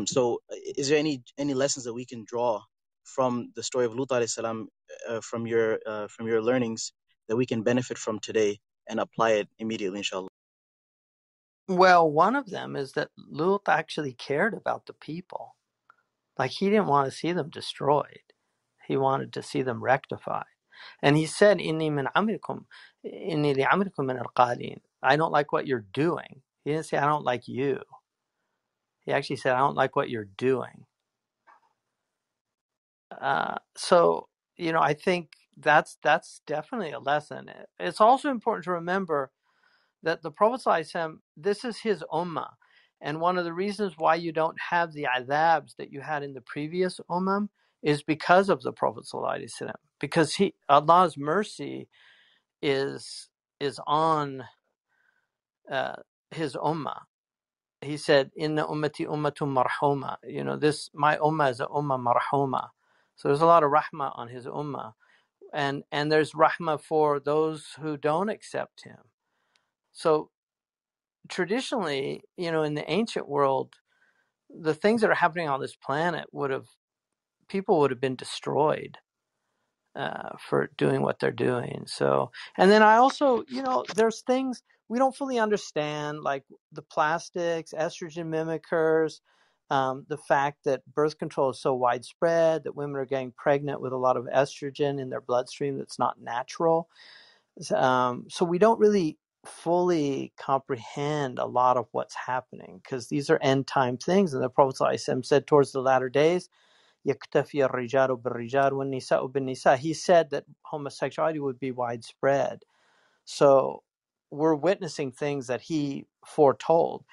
So is there any lessons that we can draw from the story of Lut alayhi salam, from your learnings, that we can benefit from today and apply it immediately, inshallah? Well, one of them is that Lut actually cared about the people. Like, he didn't want to see them destroyed. He wanted to see them rectified. And he said, Inni li'amrikum min al-qalin. I don't like what you're doing. He didn't say, I don't like you. He actually said, I don't like what you're doing. So, I think that's definitely a lesson. It's also important to remember that the Prophet ﷺ, this is his ummah. And one of the reasons why you don't have the adhabs that you had in the previous ummah is because of the Prophet ﷺ. Because Allah's mercy is on his ummah. He said, Inna ummati ummatum marhuma. My ummah is a ummah marhuma. So there's a lot of rahmah on his ummah. And there's rahmah for those who don't accept him. So traditionally, in the ancient world, the things that are happening on this planet people would have been destroyed for doing what they're doing. So, and then I also, there's things we don't fully understand, like the plastics, estrogen mimickers, the fact that birth control is so widespread that women are getting pregnant with a lot of estrogen in their bloodstream that's not natural. So we don't really fully comprehend a lot of what's happening because these are end time things. And the Prophet ﷺ said towards the latter days, يَكْتَفِيَ الرِّجَالُ بِالرِّجَالِ وَالنِّسَاءُ بِالنِّسَاءِ. He said that homosexuality would be widespread. So we're witnessing things that he foretold.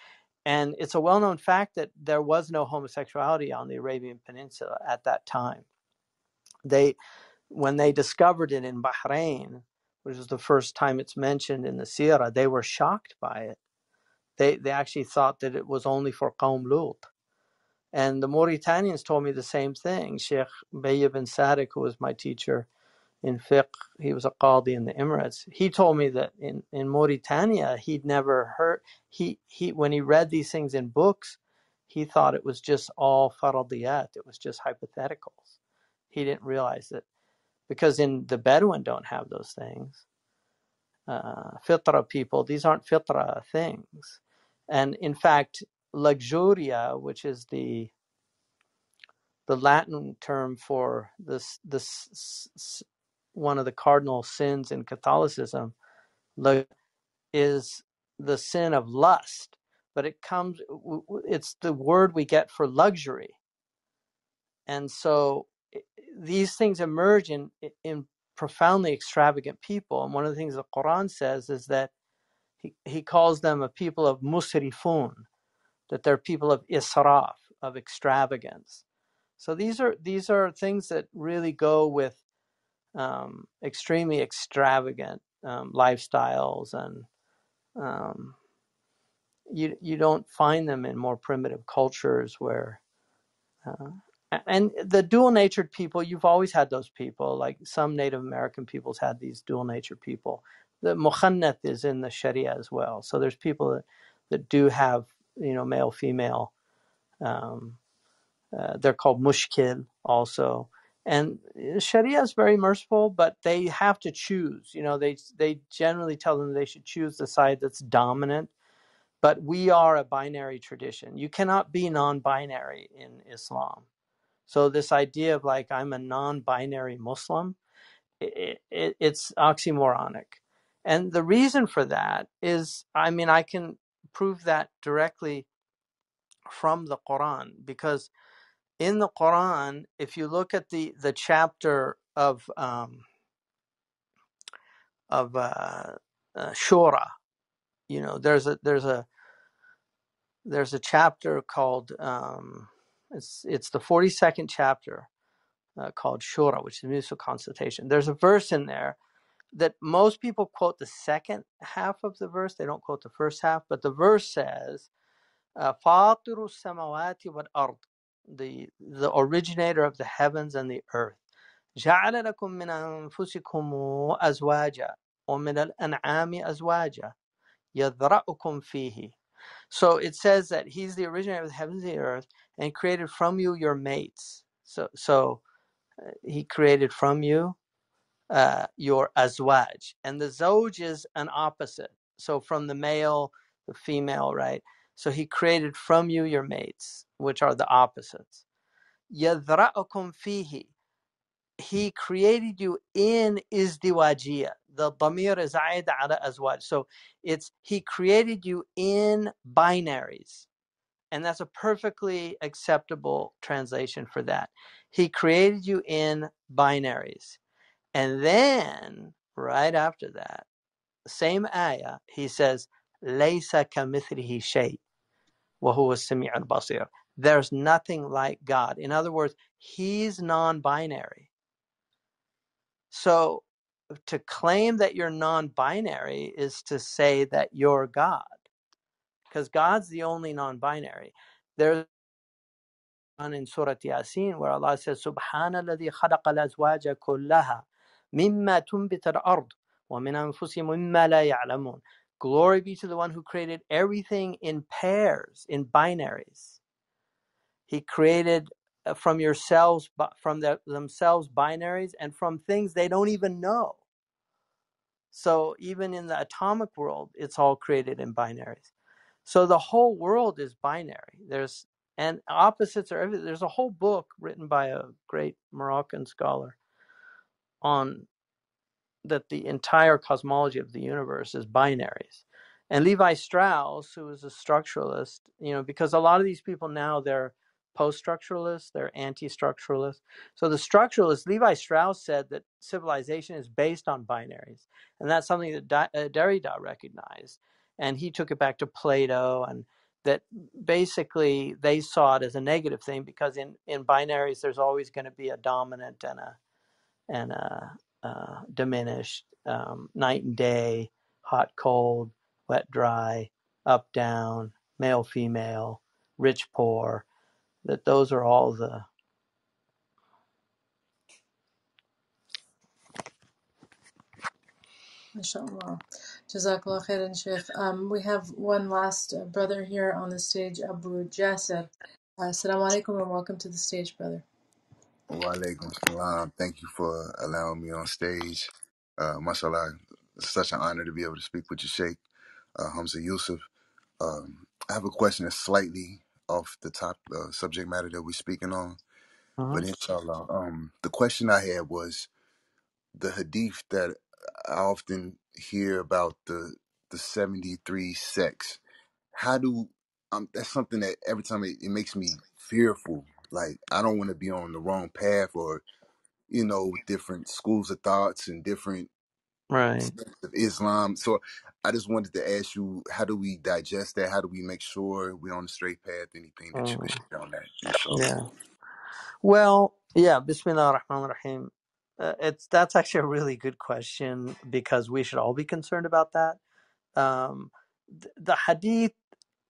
And it's a well-known fact that there was no homosexuality on the Arabian Peninsula at that time. When they discovered it in Bahrain, which was the first time it's mentioned in the Sirah, they were shocked by it. They actually thought that it was only for Qawm Lut. And the Mauritanians told me the same thing. Sheikh Bayy bin Sadiq, who was my teacher in fiqh, he was a qadi in the Emirates. He told me that in Mauritania, he'd never heard, when he read these things in books, he thought it was just all faradiyat. It was just hypotheticals. He didn't realize that, because in the Bedouin don't have those things. Fitra people, these aren't fitra things. And in fact, luxuria, which is the Latin term for this one of the cardinal sins in Catholicism, is the sin of lust, but it's the word we get for luxury. And so these things emerge in profoundly extravagant people. And one of the things the Quran says is that he calls them a people of musrifun, that they're people of israf, of extravagance. So these are things that really go with extremely extravagant lifestyles, and you don't find them in more primitive cultures where. And the dual-natured people, you've always had those people. Like some Native American peoples had these dual-natured people. The mukhannath is in the Sharia as well. So there's people that do have, male, female. They're called mushkil also. And Sharia is very merciful, but they have to choose. They generally tell them they should choose the side that's dominant. But we are a binary tradition. You cannot be non-binary in Islam. So this idea of like, I'm a non-binary Muslim, it's oxymoronic. And the reason for that is, I can prove that directly from the Quran, because in the Quran, if you look at the chapter of Shura, there's a chapter called it's the 42nd chapter called Shura, which is mutual consultation. There's a verse in there that most people quote the second half of the verse. They don't quote the first half, but the verse says, "Fatiru samawati wal ard," the originator of the heavens and the earth. جعل لكم من أنفسكم أزواجا ومن الأنعام أزواجا يذرأكم فيه. So it says that he's the originator of the heavens and the earth, and created from you your mates. So he created from you your azwaj, and the zawj is an opposite. So from the male, the female, right? So he created from you your mates, which are the opposites. يذرأكم فيه. He created you in izdiwajiyah. The damir is aid ala azwaj. So he created you in binaries. And that's a perfectly acceptable translation for that. He created you in binaries. And then, right after that, same ayah, he says, "Laysa kamithlihi shay, wa huwa as-sami'ul basir." There's nothing like God. In other words, he's non-binary. So to claim that you're non-binary is to say that you're God, because God's the only non-binary. There's in Surah Yasin, where Allah says, Subhana alladhi khalaqa al-azwaja kullaha mimma tunbit al-ard wa min anfusihim mimma la ya'lamun. Glory be to the one who created everything in pairs, in binaries. He created from yourselves, from themselves binaries, and from things they don't even know. So even in the atomic world, it's all created in binaries. So the whole world is binary. And opposites are everything. There's a whole book written by a great Moroccan scholar on that the entire cosmology of the universe is binaries. And Levi Strauss, who is a structuralist, because a lot of these people now, they're post-structuralists, they're anti-structuralists. So the structuralist, Levi Strauss, said that civilization is based on binaries. And that's something that Derrida recognized. And he took it back to Plato, and that basically they saw it as a negative thing, because in binaries, there's always going to be a dominant and diminished, night and day, hot, cold, wet, dry, up, down, male, female, rich, poor, that those are all the... MashaAllah. Jazakallah khairan, Shaykh. We have one last brother here on the stage, Abu Jasser. Assalamu alaikum and welcome to the stage, brother. Wa alaikum salam. Thank you for allowing me on stage. Mashallah, it's such an honor to be able to speak with you, Shaykh Hamza Yusuf. I have a question that's slightly off the top subject matter that we're speaking on, but inshallah, the question I had was the hadith that I often hear about the 73 sects. How do that's something that every time it makes me fearful. Like I don't want to be on the wrong path, or different schools of thoughts and different Right. sects of Islam. So I just wanted to ask you, how do we digest that? How do we make sure we're on the straight path? Anything that you could share on that, inshallah. Yeah. Well, yeah, Bismillah ar-Rahman ar-Rahim. That's actually a really good question, because we should all be concerned about that. The hadith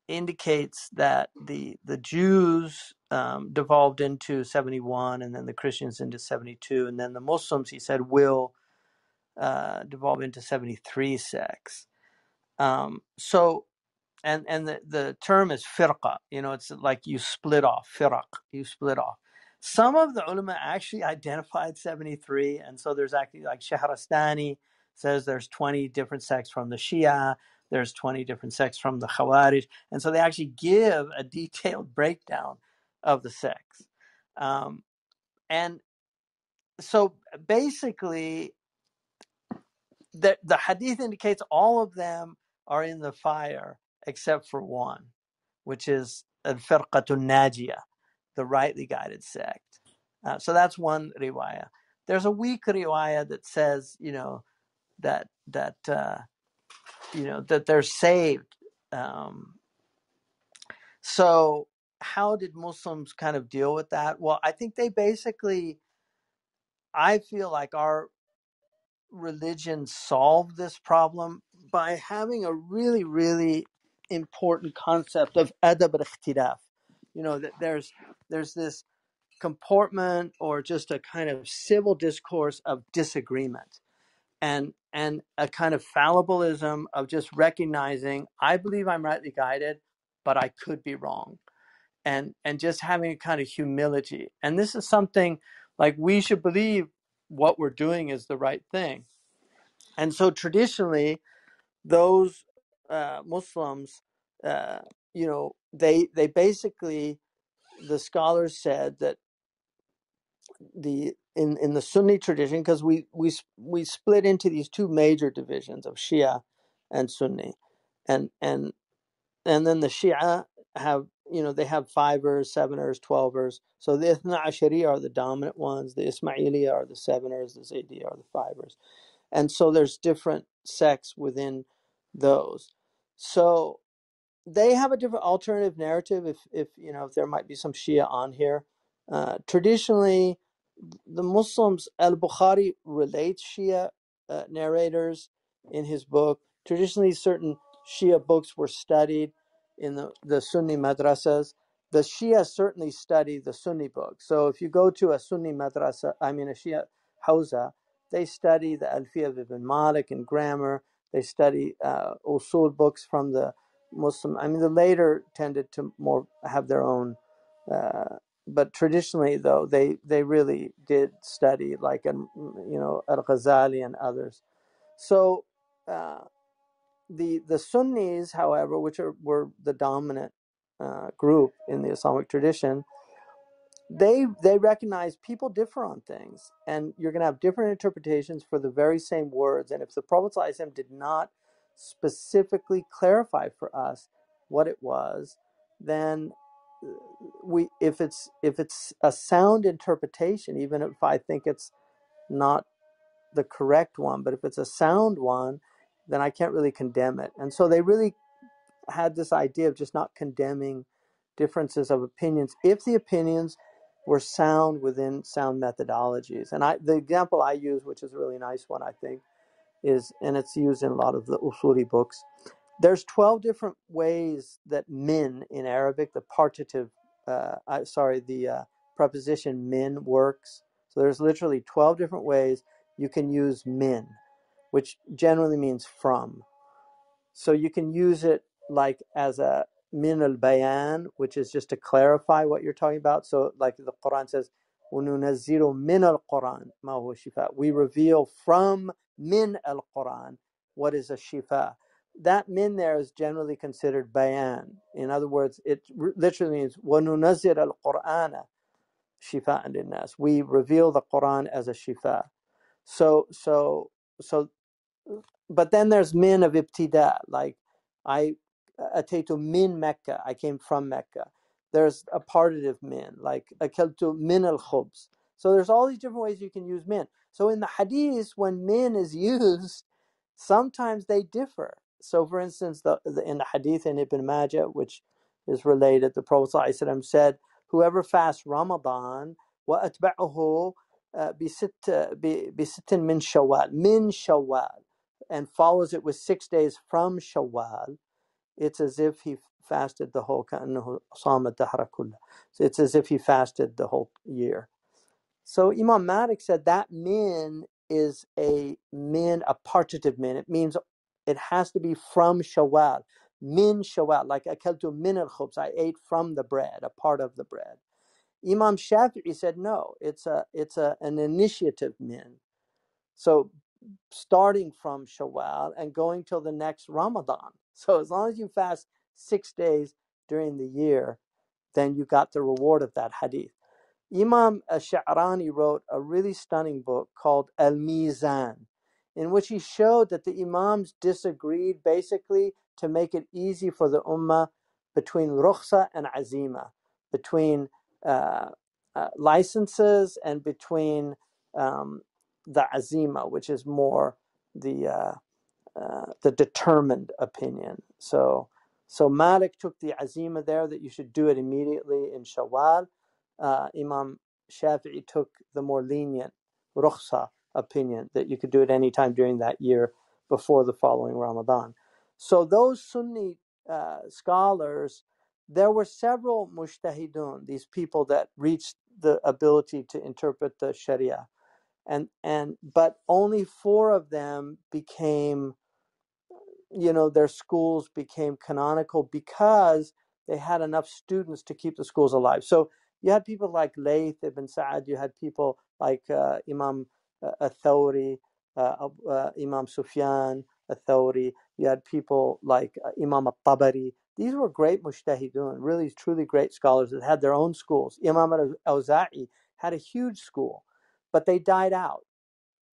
indicates that the Jews devolved into 71, and then the Christians into 72, and then the Muslims, he said, will devolve into 73 sects. So the term is firqa. It's like you split off, firaq, you split off. Some of the ulama actually identified 73, and so there's actually, like Shahrastani says, there's 20 different sects from the Shia, there's 20 different sects from the Khawarij, and so they actually give a detailed breakdown of the sects. And so basically, the hadith indicates all of them are in the fire except for one, which is al-firqatun najiyah, the rightly guided sect. So that's one riwayah. There's a weak riwayah that says, that they're saved. So how did Muslims kind of deal with that? Well, I think I feel like our religion solved this problem by having a really, really important concept of adab al-ikhtilaf. That there's this comportment, or just a kind of civil discourse of disagreement, and a kind of fallibilism of just recognizing, I believe I'm rightly guided, but I could be wrong, and just having a kind of humility. And this is something, like, we should believe what we're doing is the right thing. And so traditionally, those Muslims, they basically, the scholars said that in the Sunni tradition, because we split into these two major divisions of Shia and Sunni, and then the Shia have, they have 5ers, 7ers, 12ers. So the Ithna Ashari are the dominant ones, the Ismaili are the 7ers, the Zaydi are the 5ers. And so there's different sects within those. So they have a different alternative narrative, if there might be some Shia on here. Traditionally, the Muslims, al-Bukhari relates Shia narrators in his book. Traditionally, certain Shia books were studied in the Sunni madrasas. The Shia certainly study the Sunni books. So if you go to a Sunni madrasa, a Shia hawza, they study the Alfiya of Ibn Malik and grammar. They study usul books from the Muslim. The later tended to more have their own, but traditionally though they really did study like Al-Ghazali and others. So the Sunnis, however, which were the dominant group in the Islamic tradition, they recognize people differ on things, and you're going to have different interpretations for the very same words. And if the Prophet ﷺ did not specifically clarify for us what it was, then if it's a sound interpretation, even if I think it's not the correct one, but if it's a sound one, then I can't really condemn it. And so they really had this idea of just not condemning differences of opinions if the opinions were sound within sound methodologies. And the example I use, which is a really nice one, I think, is, and it's used in a lot of the usuli books, there's 12 different ways that min in Arabic, the partitive, the preposition min works. So there's literally 12 different ways you can use min, which generally means from. So you can use it like as a min al-bayan, which is just to clarify what you're talking about. So like the Quran says, وَنُنَزِّلُ مِنَ الْقُرْآنِ مَا هُوَ شِفَاء. We reveal from min al-Quran what is a shifa. That min there is generally considered bayan. In other words, it literally means وَنُنَزِّلُ الْقُرْآنَ شِفَاءً لِلنَّاسِ. We reveal the Quran as a shifa. So but then there's min of ibtida, like I ataytu min Mecca, I came from Mecca. There's a partitive min, like akaltu min al khubz. So there's all these different ways you can use min. So in the hadith, when min is used, sometimes they differ. So for instance, in the hadith in Ibn Majah, which is related, the Prophet ﷺ said, whoever fasts Ramadan, وَأَتْبَعُهُ بِسِتٍ مِّن شَوَّالٍ, and follows it with 6 days from Shawwal, it's as if he fasted the whole كأنه صام الدهر كله. So it's as if he fasted the whole year. So Imam Malik said that min is a partitive min. It means it has to be from Shawwal. Min Shawwal, like akaltu min al-khubz, I ate from the bread, a part of the bread. Imam Shafi'i said no, it's an initiative min. So starting from Shawwal and going till the next Ramadan. So as long as you fast 6 days during the year, then you got the reward of that hadith. Imam Sha'rani wrote a really stunning book called Al-Mizan, in which he showed that the Imams disagreed basically to make it easy for the Ummah between Rukhsa and Azima, between licenses and between the Azima, which is more the determined opinion. So Malik took the Azima there that you should do it immediately in Shawwal. Imam Shafi'i took the more lenient Rukhsa opinion that you could do it any time during that year before the following Ramadan. So those Sunni scholars, there were several mujtahidun, these people that reached the ability to interpret the Sharia, but only 4 of them became, their schools became canonical because they had enough students to keep the schools alive. So you had people like Layth ibn Sa'ad, you had people like Imam al-Thawri, Imam Sufyan al-Thawri, you had people like Imam al-Tabari. These were great mujtahidun, really truly great scholars that had their own schools. Imam al-Awza'i had a huge school, but they died out.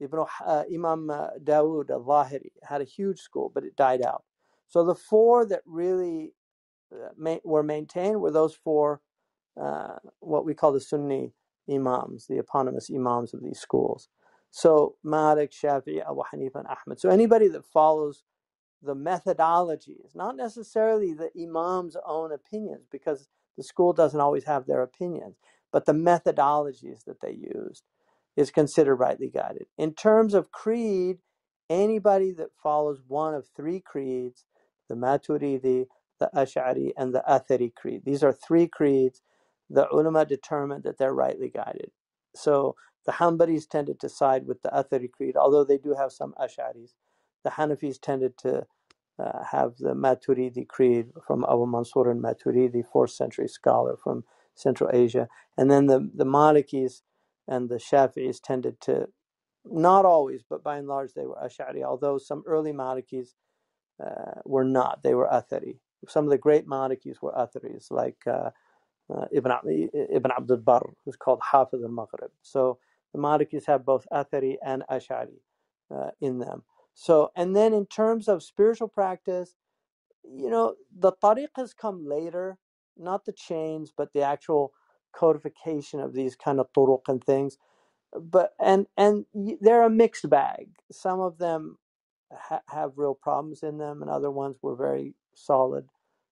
Imam Dawood al-Zahiri had a huge school, but it died out. So the 4 that really were maintained were those 4, what we call the Sunni Imams, the eponymous Imams of these schools. So Malik, Shafi'i, Abu Hanifa, and Ahmed. So anybody that follows the methodologies, not necessarily the Imam's own opinions, because the school doesn't always have their opinions, but the methodologies that they used, is considered rightly guided. In terms of creed, anybody that follows one of 3 creeds, the Maturidi, the Ash'ari, and the Athari creed. These are three creeds. The ulama determined that they're rightly guided. So the Hanbalis tended to side with the Athari creed, although they do have some Ash'aris. The Hanafis tended to have the Maturidi creed from Abu Mansur al-Maturidi, 4th century scholar from Central Asia. And then the Malikis and the Shafi'is tended to, not always, but by and large, they were Ash'ari, although some early Malikis were not. They were Athari. Some of the great Malikis were Atharis, like Ibn Abd al-Barr, who's called Hafiz al-Maghrib. So the Malikis have both Athari and Ash'ari in them. So, and then in terms of spiritual practice, the tariq has come later, not the chains, but the actual codification of these kind of turuq and things. But and they're a mixed bag. Some of them have real problems in them, and other ones were very solid.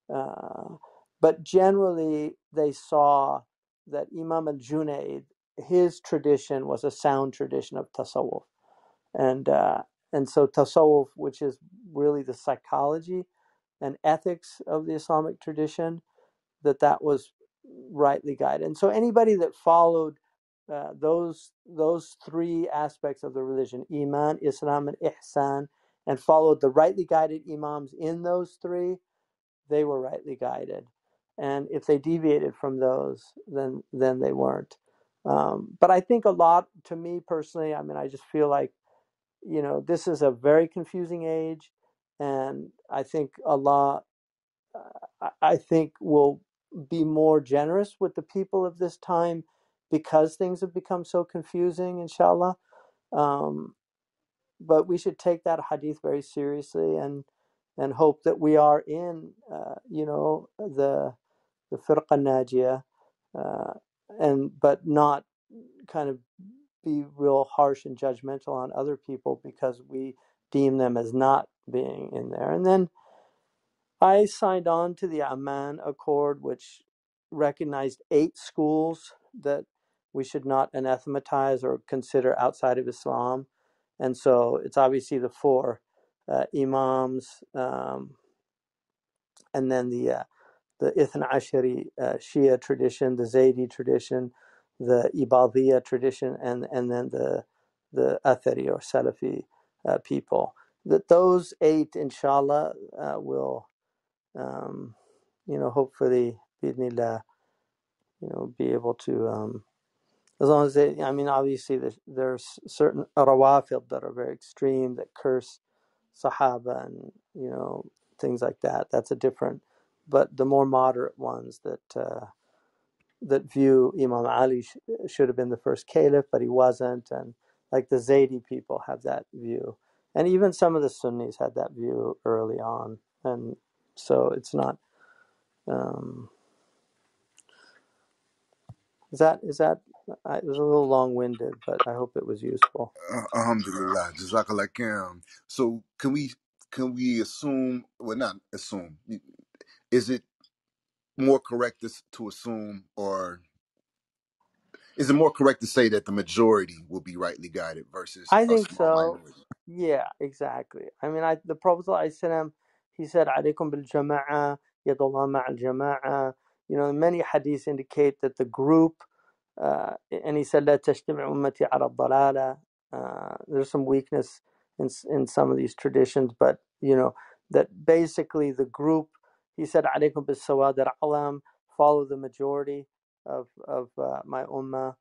But generally, they saw that Imam al-Junayd, his tradition was a sound tradition of tasawwuf, and so tasawwuf, which is really the psychology and ethics of the Islamic tradition, that was rightly guided. And so anybody that followed those three aspects of the religion, Iman, Islam, and Ihsan, and followed the rightly guided Imams in those three, they were rightly guided. And if they deviated from those, then they weren't. But I think a lot, to me personally, I just feel like, this is a very confusing age, and I think Allah, I think, will be more generous with the people of this time because things have become so confusing, inshallah. Um, but we should take that hadith very seriously and hope that we are in, the firqa najiyah, but not kind of be real harsh and judgmental on other people because we deem them as not being in there. And then I signed on to the Amman Accord, which recognized 8 schools that we should not anathematize or consider outside of Islam. And so it's obviously the 4 Imams, and then the Ithna Ashari Shia tradition, the Zaydi tradition, the Ibadiyya tradition, and then the Athari or Salafi people. Those 8, inshallah, will hopefully, bi'idhnillah, be able to, as long as they, obviously there's certain rawafid that are very extreme that curse Sahaba and, things like that. That's a different, but the more moderate ones that view Imam Ali should have been the first caliph, but he wasn't, and like the Zaydi people have that view. And even some of the Sunnis had that view early on. And so it's not, is that it was a little long-winded, but I hope it was useful. Alhamdulillah, Jazakallah Khair. So can we assume? Well, not assume. Is it more correct to assume, or is it more correct to say that the majority will be rightly guided versus I a think small so. minority? Yeah, exactly. The Prophet ﷺ, he said, "Alaykum bil jama'a, yadullah ma'al jama'a." Many hadiths indicate that the group, and he said, "La tajtami' ummati ala dalala." There's some weakness in some of these traditions, but that basically the group. He said, "Alaykum bis sawad al-alam." Follow the majority of my ummah.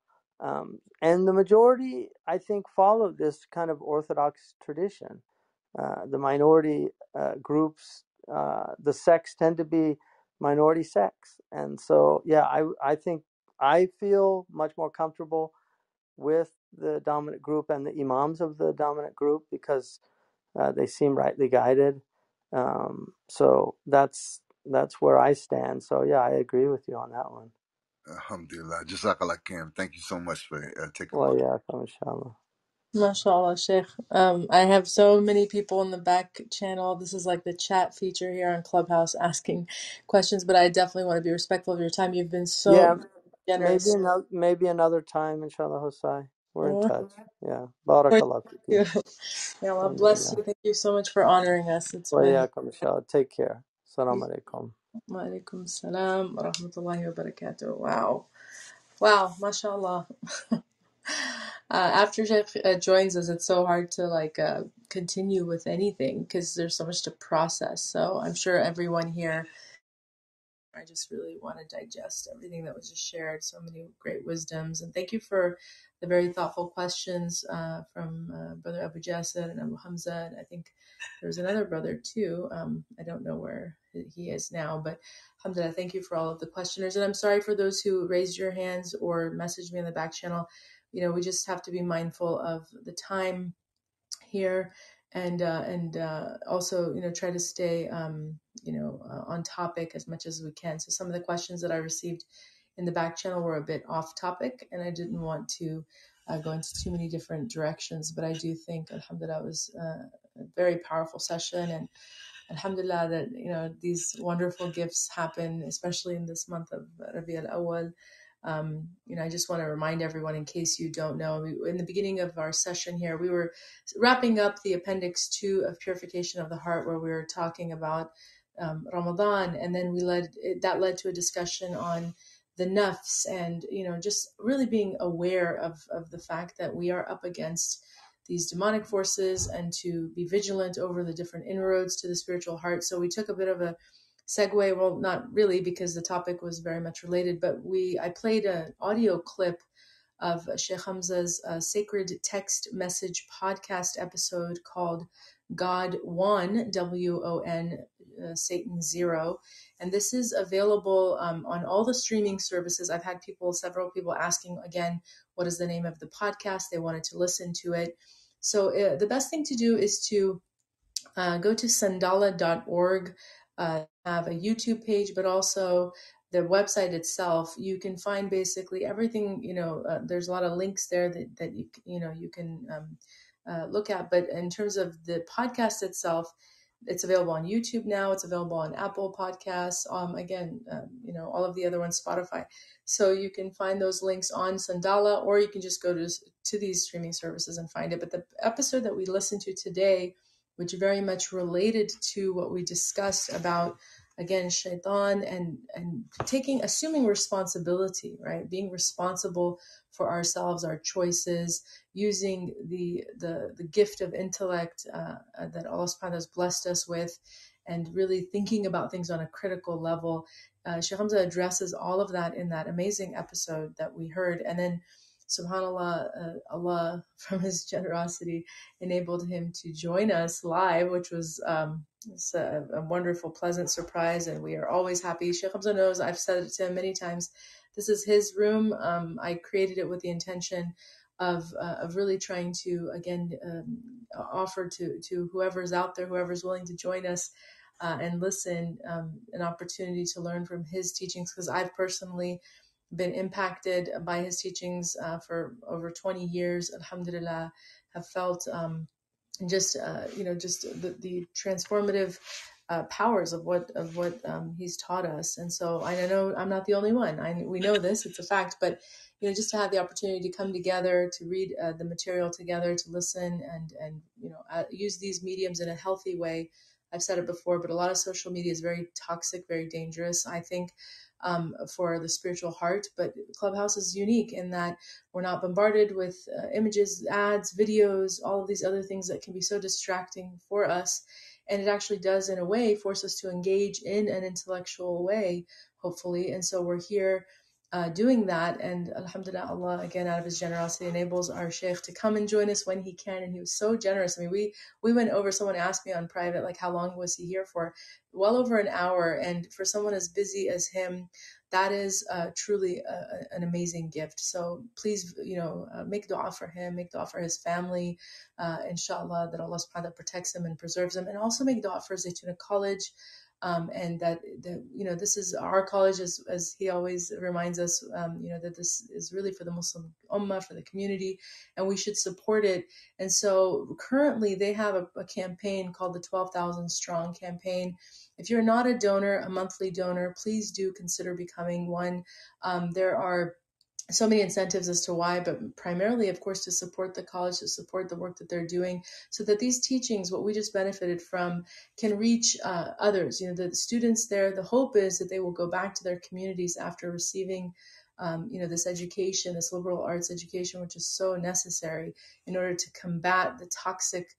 And the majority, I think, follow this kind of orthodox tradition. The minority groups, the sects tend to be minority sects. And so, yeah, I think I feel much more comfortable with the dominant group and the imams of the dominant group because they seem rightly guided. So that's where I stand. So, yeah, I agree with you on that one. Alhamdulillah, Jazakallah Khair. Thank you so much for taking my. Well, yeah, inshallah. MashaAllah, Sheikh. I have so many people in the back channel. This is like the chat feature here on Clubhouse asking questions, but I definitely want to be respectful of your time. You've been Yeah, so generous. maybe another time, inshallah, Hosai. We're in Oh, touch. Yeah. thank Barakallah fiki. you. May Allah bless Alhamdulillah. you. Thank you so much for honoring us. It's Wa been iyaakum, inshallah. Take care. Assalamu alaikum. Wa alaikum salam wa rahmatullahi wa barakatuh. Wow. Wow, mashallah. After Sheikh joins us, it's so hard to continue with anything because there's so much to process. So I'm sure everyone here, I just really want to digest everything that was just shared. So many great wisdoms. And thank you for the very thoughtful questions from Brother Abu Jasser and Abu Hamza. And I think there was another brother too. I don't know where he is now, but alhamdulillah, thank you for all of the questioners. And I'm sorry for those who raised your hands or messaged me in the back channel. We just have to be mindful of the time here, and also try to stay on topic as much as we can. So some of the questions that I received in the back channel were a bit off topic, and I didn't want to go into too many different directions, but I do think alhamdulillah it was a very powerful session, and alhamdulillah that these wonderful gifts happen, especially in this month of Rabi al-Awwal. I just want to remind everyone, in case you don't know, in the beginning of our session here, we were wrapping up the appendix 2 of purification of the heart, where we were talking about Ramadan, and then that led to a discussion on the nafs, and just really being aware of the fact that we are up against these demonic forces and to be vigilant over the different inroads to the spiritual heart. So we took a bit of a segue, well, not really, because the topic was very much related, but I played an audio clip of Shaykh Hamza's sacred text message podcast episode called God Won, WON, Satan Zero. And this is available on all the streaming services. I've had several people asking again, what is the name of the podcast? They wanted to listen to it. So the best thing to do is to go to sandala.org, have a YouTube page, but also the website itself. You can find basically everything. There's a lot of links there that you can look at. But in terms of the podcast itself, it's available on YouTube now. It's available on Apple Podcasts. All of the other ones, Spotify. So you can find those links on Sandala, or you can just go to these streaming services and find it. But the episode that we listened to today, which very much related to what we discussed about, again, shaitan and assuming responsibility, right? Being responsible for ourselves, our choices, using the gift of intellect that Allah subhanahu wa ta'ala has blessed us with, and really thinking about things on a critical level. Shaykh Hamza addresses all of that in that amazing episode that we heard. And then subhanallah, Allah, from his generosity, enabled him to join us live, which was a wonderful, pleasant surprise, and we are always happy. Shaykh Hamza knows, I've said it to him many times, this is his room. I created it with the intention of really trying to, again, offer to whoever's out there, whoever's willing to join us and listen, an opportunity to learn from his teachings, because I've personally been impacted by his teachings for over 20 years. Alhamdulillah, have felt just the transformative powers of what he's taught us. And so I know I'm not the only one. We know this; it's a fact. But just to have the opportunity to come together, to read the material together, to listen, and use these mediums in a healthy way. I've said it before, but a lot of social media is very toxic, very dangerous, I think, for the spiritual heart. But Clubhouse is unique in that we're not bombarded with images, ads, videos, all of these other things that can be so distracting for us. And it actually does, in a way, force us to engage in an intellectual way, hopefully. And so we're here doing that. And alhamdulillah, Allah, again, out of his generosity, enables our Shaykh to come and join us when he can. And he was so generous. I mean, we went over, someone asked me on private, like, how long was he here for? Well over an hour. And for someone as busy as him, that is truly an amazing gift. So please, make dua for him, make dua for his family, inshallah, that Allah subhanahu wa ta'ala protects him and preserves him. And also make dua for Zaytuna College. And that this is our college, as he always reminds us, that this is really for the Muslim Ummah, for the community, and we should support it. And so currently they have a campaign called the 12,000 Strong campaign. If you're not a donor, a monthly donor, please do consider becoming one. There are so many incentives as to why, but primarily, of course, to support the college, to support the work that they're doing, so that these teachings, what we just benefited from, can reach others. The students there, the hope is that they will go back to their communities after receiving this education, this liberal arts education, which is so necessary in order to combat the toxic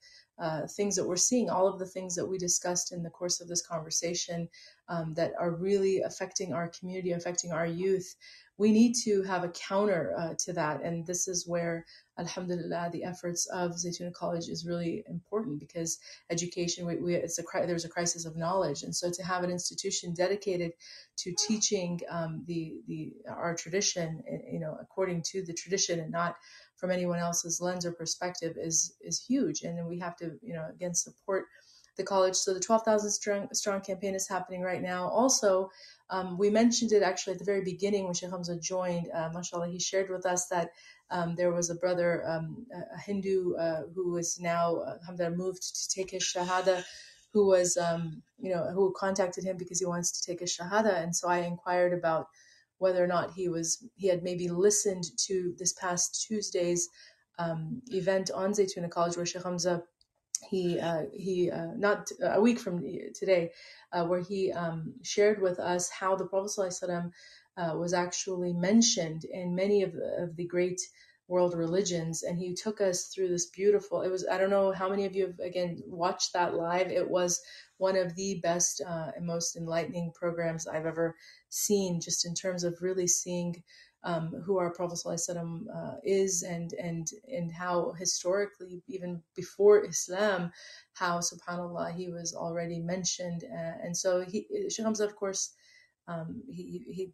things that we're seeing, all of the things that we discussed in the course of this conversation that are really affecting our community, affecting our youth. We need to have a counter to that. And this is where, alhamdulillah, the efforts of Zaytuna College is really important, because education, there's a crisis of knowledge. And so to have an institution dedicated to teaching our tradition, according to the tradition and not from anyone else's lens or perspective is huge. And then we have to, again, support the college. So the 12,000 strong campaign is happening right now. Also, we mentioned it actually at the very beginning when Shaykh Hamza joined. Mashallah, he shared with us that there was a brother, a Hindu, who is now, alhamdulillah, moved to take his shahada, who was, who contacted him because he wants to take his shahada. And so I inquired about whether or not he had maybe listened to this past Tuesday's event on Zaytuna College, where Shaykh Hamza, he not a week from today, where he shared with us how the Prophet ﷺ was actually mentioned in many of the great world religions, and he took us through this beautiful. It was, I don't know how many of you have again watched that live. It was one of the best and most enlightening programs I've ever seen, just in terms of really seeing who our Prophet ﷺ is, and how historically, even before Islam, how, subhanAllah, he was already mentioned. And so Shaykh Hamza, of course, he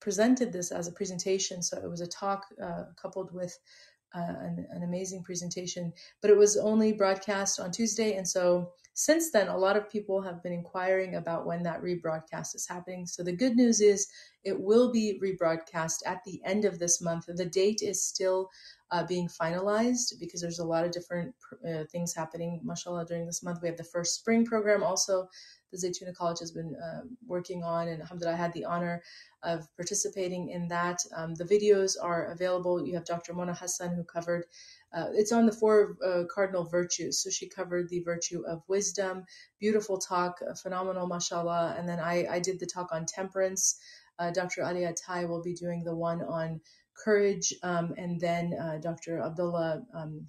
presented this as a presentation. So it was a talk coupled with an amazing presentation, but it was only broadcast on Tuesday. And so since then, a lot of people have been inquiring about when that rebroadcast is happening. So the good news is it will be rebroadcast at the end of this month. The date is still being finalized, because there's a lot of different things happening, mashallah, during this month. We have the first spring program also the Zaytuna College has been working on, and alhamdulillah, I had the honor of participating in that. The videos are available. You have Dr. Mona Hassan, who covered, it's on the 4 cardinal virtues. So she covered the virtue of wisdom, beautiful talk, phenomenal, mashallah. And then I did the talk on temperance. Dr. Ali Attai will be doing the one on courage, and then Dr. Abdullah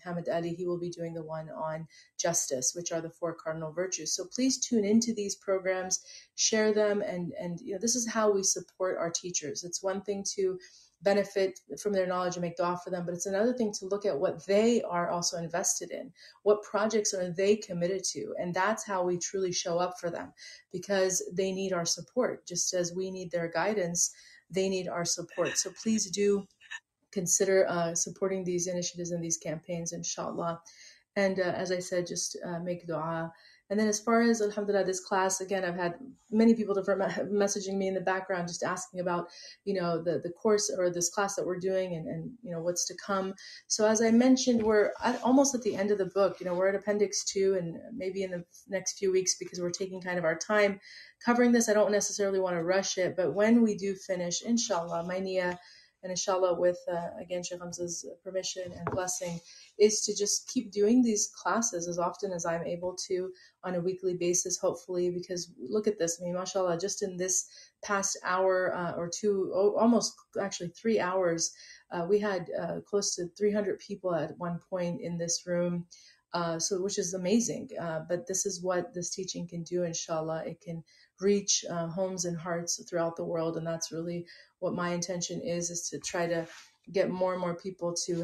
Hamid Ali, he will be doing the one on justice, which are the 4 cardinal virtues. So please tune into these programs, share them, and this is how we support our teachers. It's one thing to benefit from their knowledge and make dua for them, but it's another thing to look at what they are also invested in. What projects are they committed to? And that's how we truly show up for them, because they need our support. Just as we need their guidance, they need our support. So please do consider supporting these initiatives and these campaigns, inshallah. And as I said, just make dua. And then as far as, alhamdulillah, this class, again, I've had many people different messaging me in the background, just asking about, the course or this class that we're doing, and what's to come. So as I mentioned, we're almost at the end of the book. We're at Appendix 2, and maybe in the next few weeks, because we're taking kind of our time covering this, I don't necessarily want to rush it. But when we do finish, inshallah, my niyyah, and inshallah, with again Shaykh Hamza's permission and blessing, is to just keep doing these classes as often as I'm able to on a weekly basis, hopefully. Because look at this, I mean, mashallah, just in this past hour or two, almost actually 3 hours, we had close to 300 people at one point in this room. So which is amazing. But this is what this teaching can do, inshallah. It can reach homes and hearts throughout the world. And that's really what my intention is to try to get more and more people to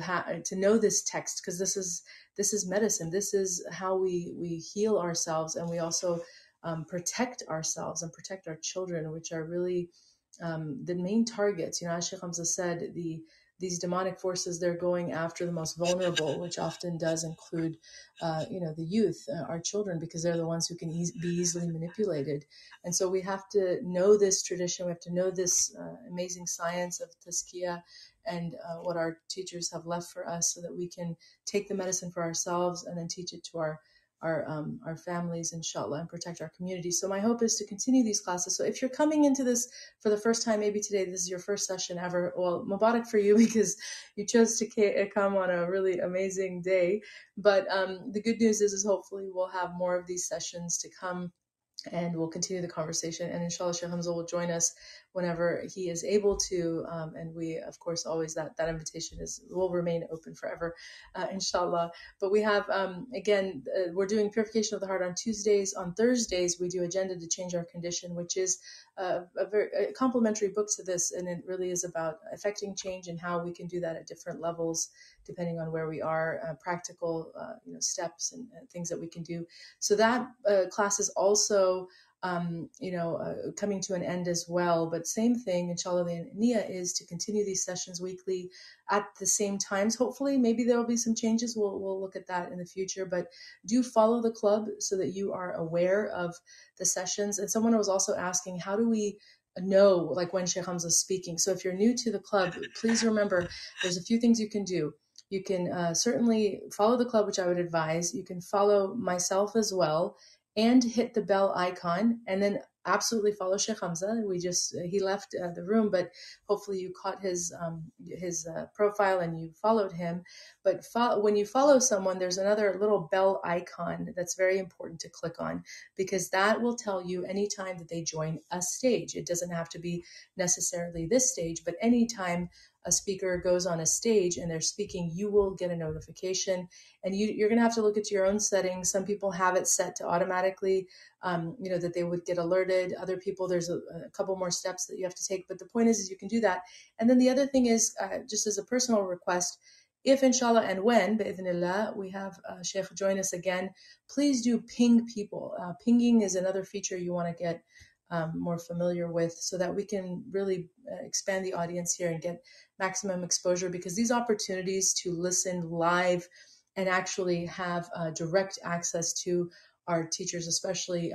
know this text, because this is medicine. This is how we heal ourselves, and we also protect ourselves and protect our children, which are really the main targets. As Shaykh Hamza said, these demonic forces, they're going after the most vulnerable, which often does include, the youth, our children, because they're the ones who can be easily manipulated. And so we have to know this tradition. We have to know this amazing science of tazkiyah and what our teachers have left for us, so that we can take the medicine for ourselves and then teach it to our our families, inshallah, and protect our community. So my hope is to continue these classes. So if you're coming into this for the first time, maybe today this is your first session ever, well, Mubarak for you because you chose to come on a really amazing day. But the good news is hopefully we'll have more of these sessions to come, and we'll continue the conversation. And inshallah, Shaykh Hamza will join us whenever he is able to. And we, of course, always that invitation will remain open forever, inshallah. But we have, we're doing Purification of the Heart on Tuesdays. On Thursdays, we do Agenda to Change Our Condition, which is a complementary book to this. And it really is about affecting change and how we can do that at different levels, depending on where we are, practical steps and things that we can do. So that class is also coming to an end as well. But same thing, inshallah, the niyyah is to continue these sessions weekly at the same times. Hopefully, maybe there will be some changes. We'll look at that in the future. But do follow the club so that you are aware of the sessions. And someone was also asking, how do we know like when Shaykh Hamza is speaking? So if you're new to the club, please remember there's a few things you can do. You can certainly follow the club, which I would advise. You can follow myself as well and hit the bell icon, and then absolutely follow Shaykh Hamza. He left the room, but hopefully you caught his profile and you followed him. But when you follow someone, there's another little bell icon that's very important to click on, because that will tell you anytime that they join a stage. It doesn't have to be necessarily this stage, but anytime a speaker goes on a stage and they're speaking, you will get a notification. And you're going to have to look at your own settings. Some people have it set to automatically, that they would get alerted. Other people, there's a couple more steps that you have to take. But the point is you can do that. And then the other thing is, just as a personal request, if inshallah and when, bi'idhnillah, we have Shaykh join us again, please do ping people. Pinging is another feature you want to get more familiar with, so that we can really expand the audience here and get maximum exposure, because these opportunities to listen live and actually have direct access to our teachers, especially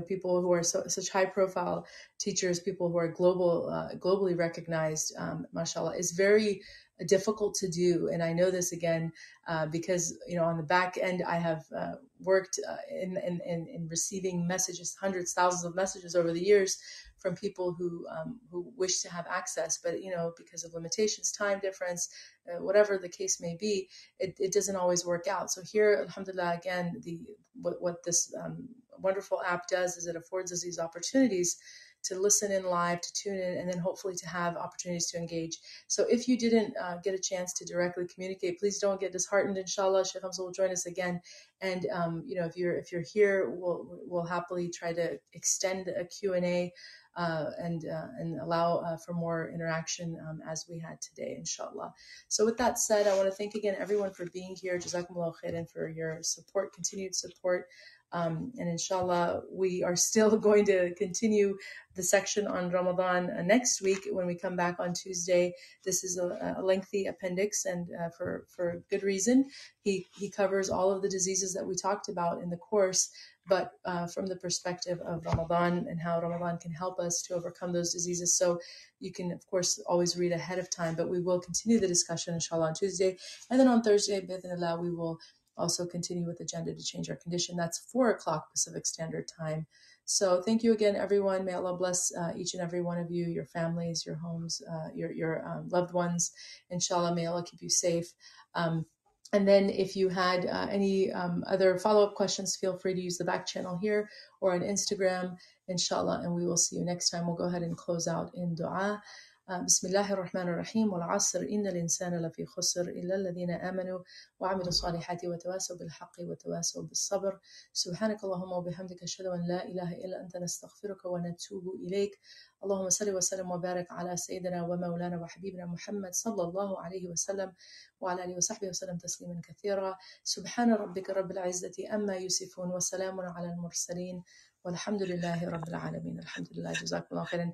people who are such high profile teachers, people who are globally recognized, mashallah, is very difficult to do. And I know this again because on the back end I have worked in receiving messages, hundreds, thousands of messages over the years from people who wish to have access, but because of limitations, time difference, whatever the case may be, it doesn't always work out. So here, alhamdulillah, again, what this wonderful app does is it affords us these opportunities to listen in live, to tune in, and then hopefully to have opportunities to engage. So if you didn't get a chance to directly communicate, please don't get disheartened. Inshallah, Shaykh Hamza will join us again. And if you're here, we'll happily try to extend a Q&A and allow for more interaction as we had today, inshallah. So with that said, I want to thank again everyone for being here. Jazakumullah khairan for your support, continued support. And inshallah, we are still going to continue the section on Ramadan next week when we come back on Tuesday. This is a lengthy appendix, and for good reason. He covers all of the diseases that we talked about in the course, but from the perspective of Ramadan and how Ramadan can help us to overcome those diseases. So you can, of course, always read ahead of time, but we will continue the discussion, inshallah, on Tuesday. And then on Thursday, bi'idhnillah, we will also continue with Agenda to Change Our Condition. That's 4:00 Pacific Standard Time. So thank you again, everyone. May Allah bless each and every one of you, your families, your homes, your loved ones. Inshallah, may Allah keep you safe. And then if you had any other follow-up questions, feel free to use the back channel here or on Instagram, inshallah, and we will see you next time. We'll go ahead and close out in dua. بسم الله الرحمن الرحيم والعصر إن الإنسان لفي خسر إلا الذين آمنوا وعملوا الصالحات وتواصوا بالحق وتواصوا بالصبر سبحانك اللهم وبحمدك أشهد أن لا إله إلا أنت نستغفرك ونتوب إليك اللهم صل وسلم وبارك على سيدنا ومولانا وحبيبنا محمد صلى الله عليه وسلم وعلى آله وصحبه وسلم تسليما كثيرا سبحان ربك رب العزة أما يصفون وسلام على المرسلين والحمد لله رب العالمين. الحمد لله. جزاكم الله خيرا.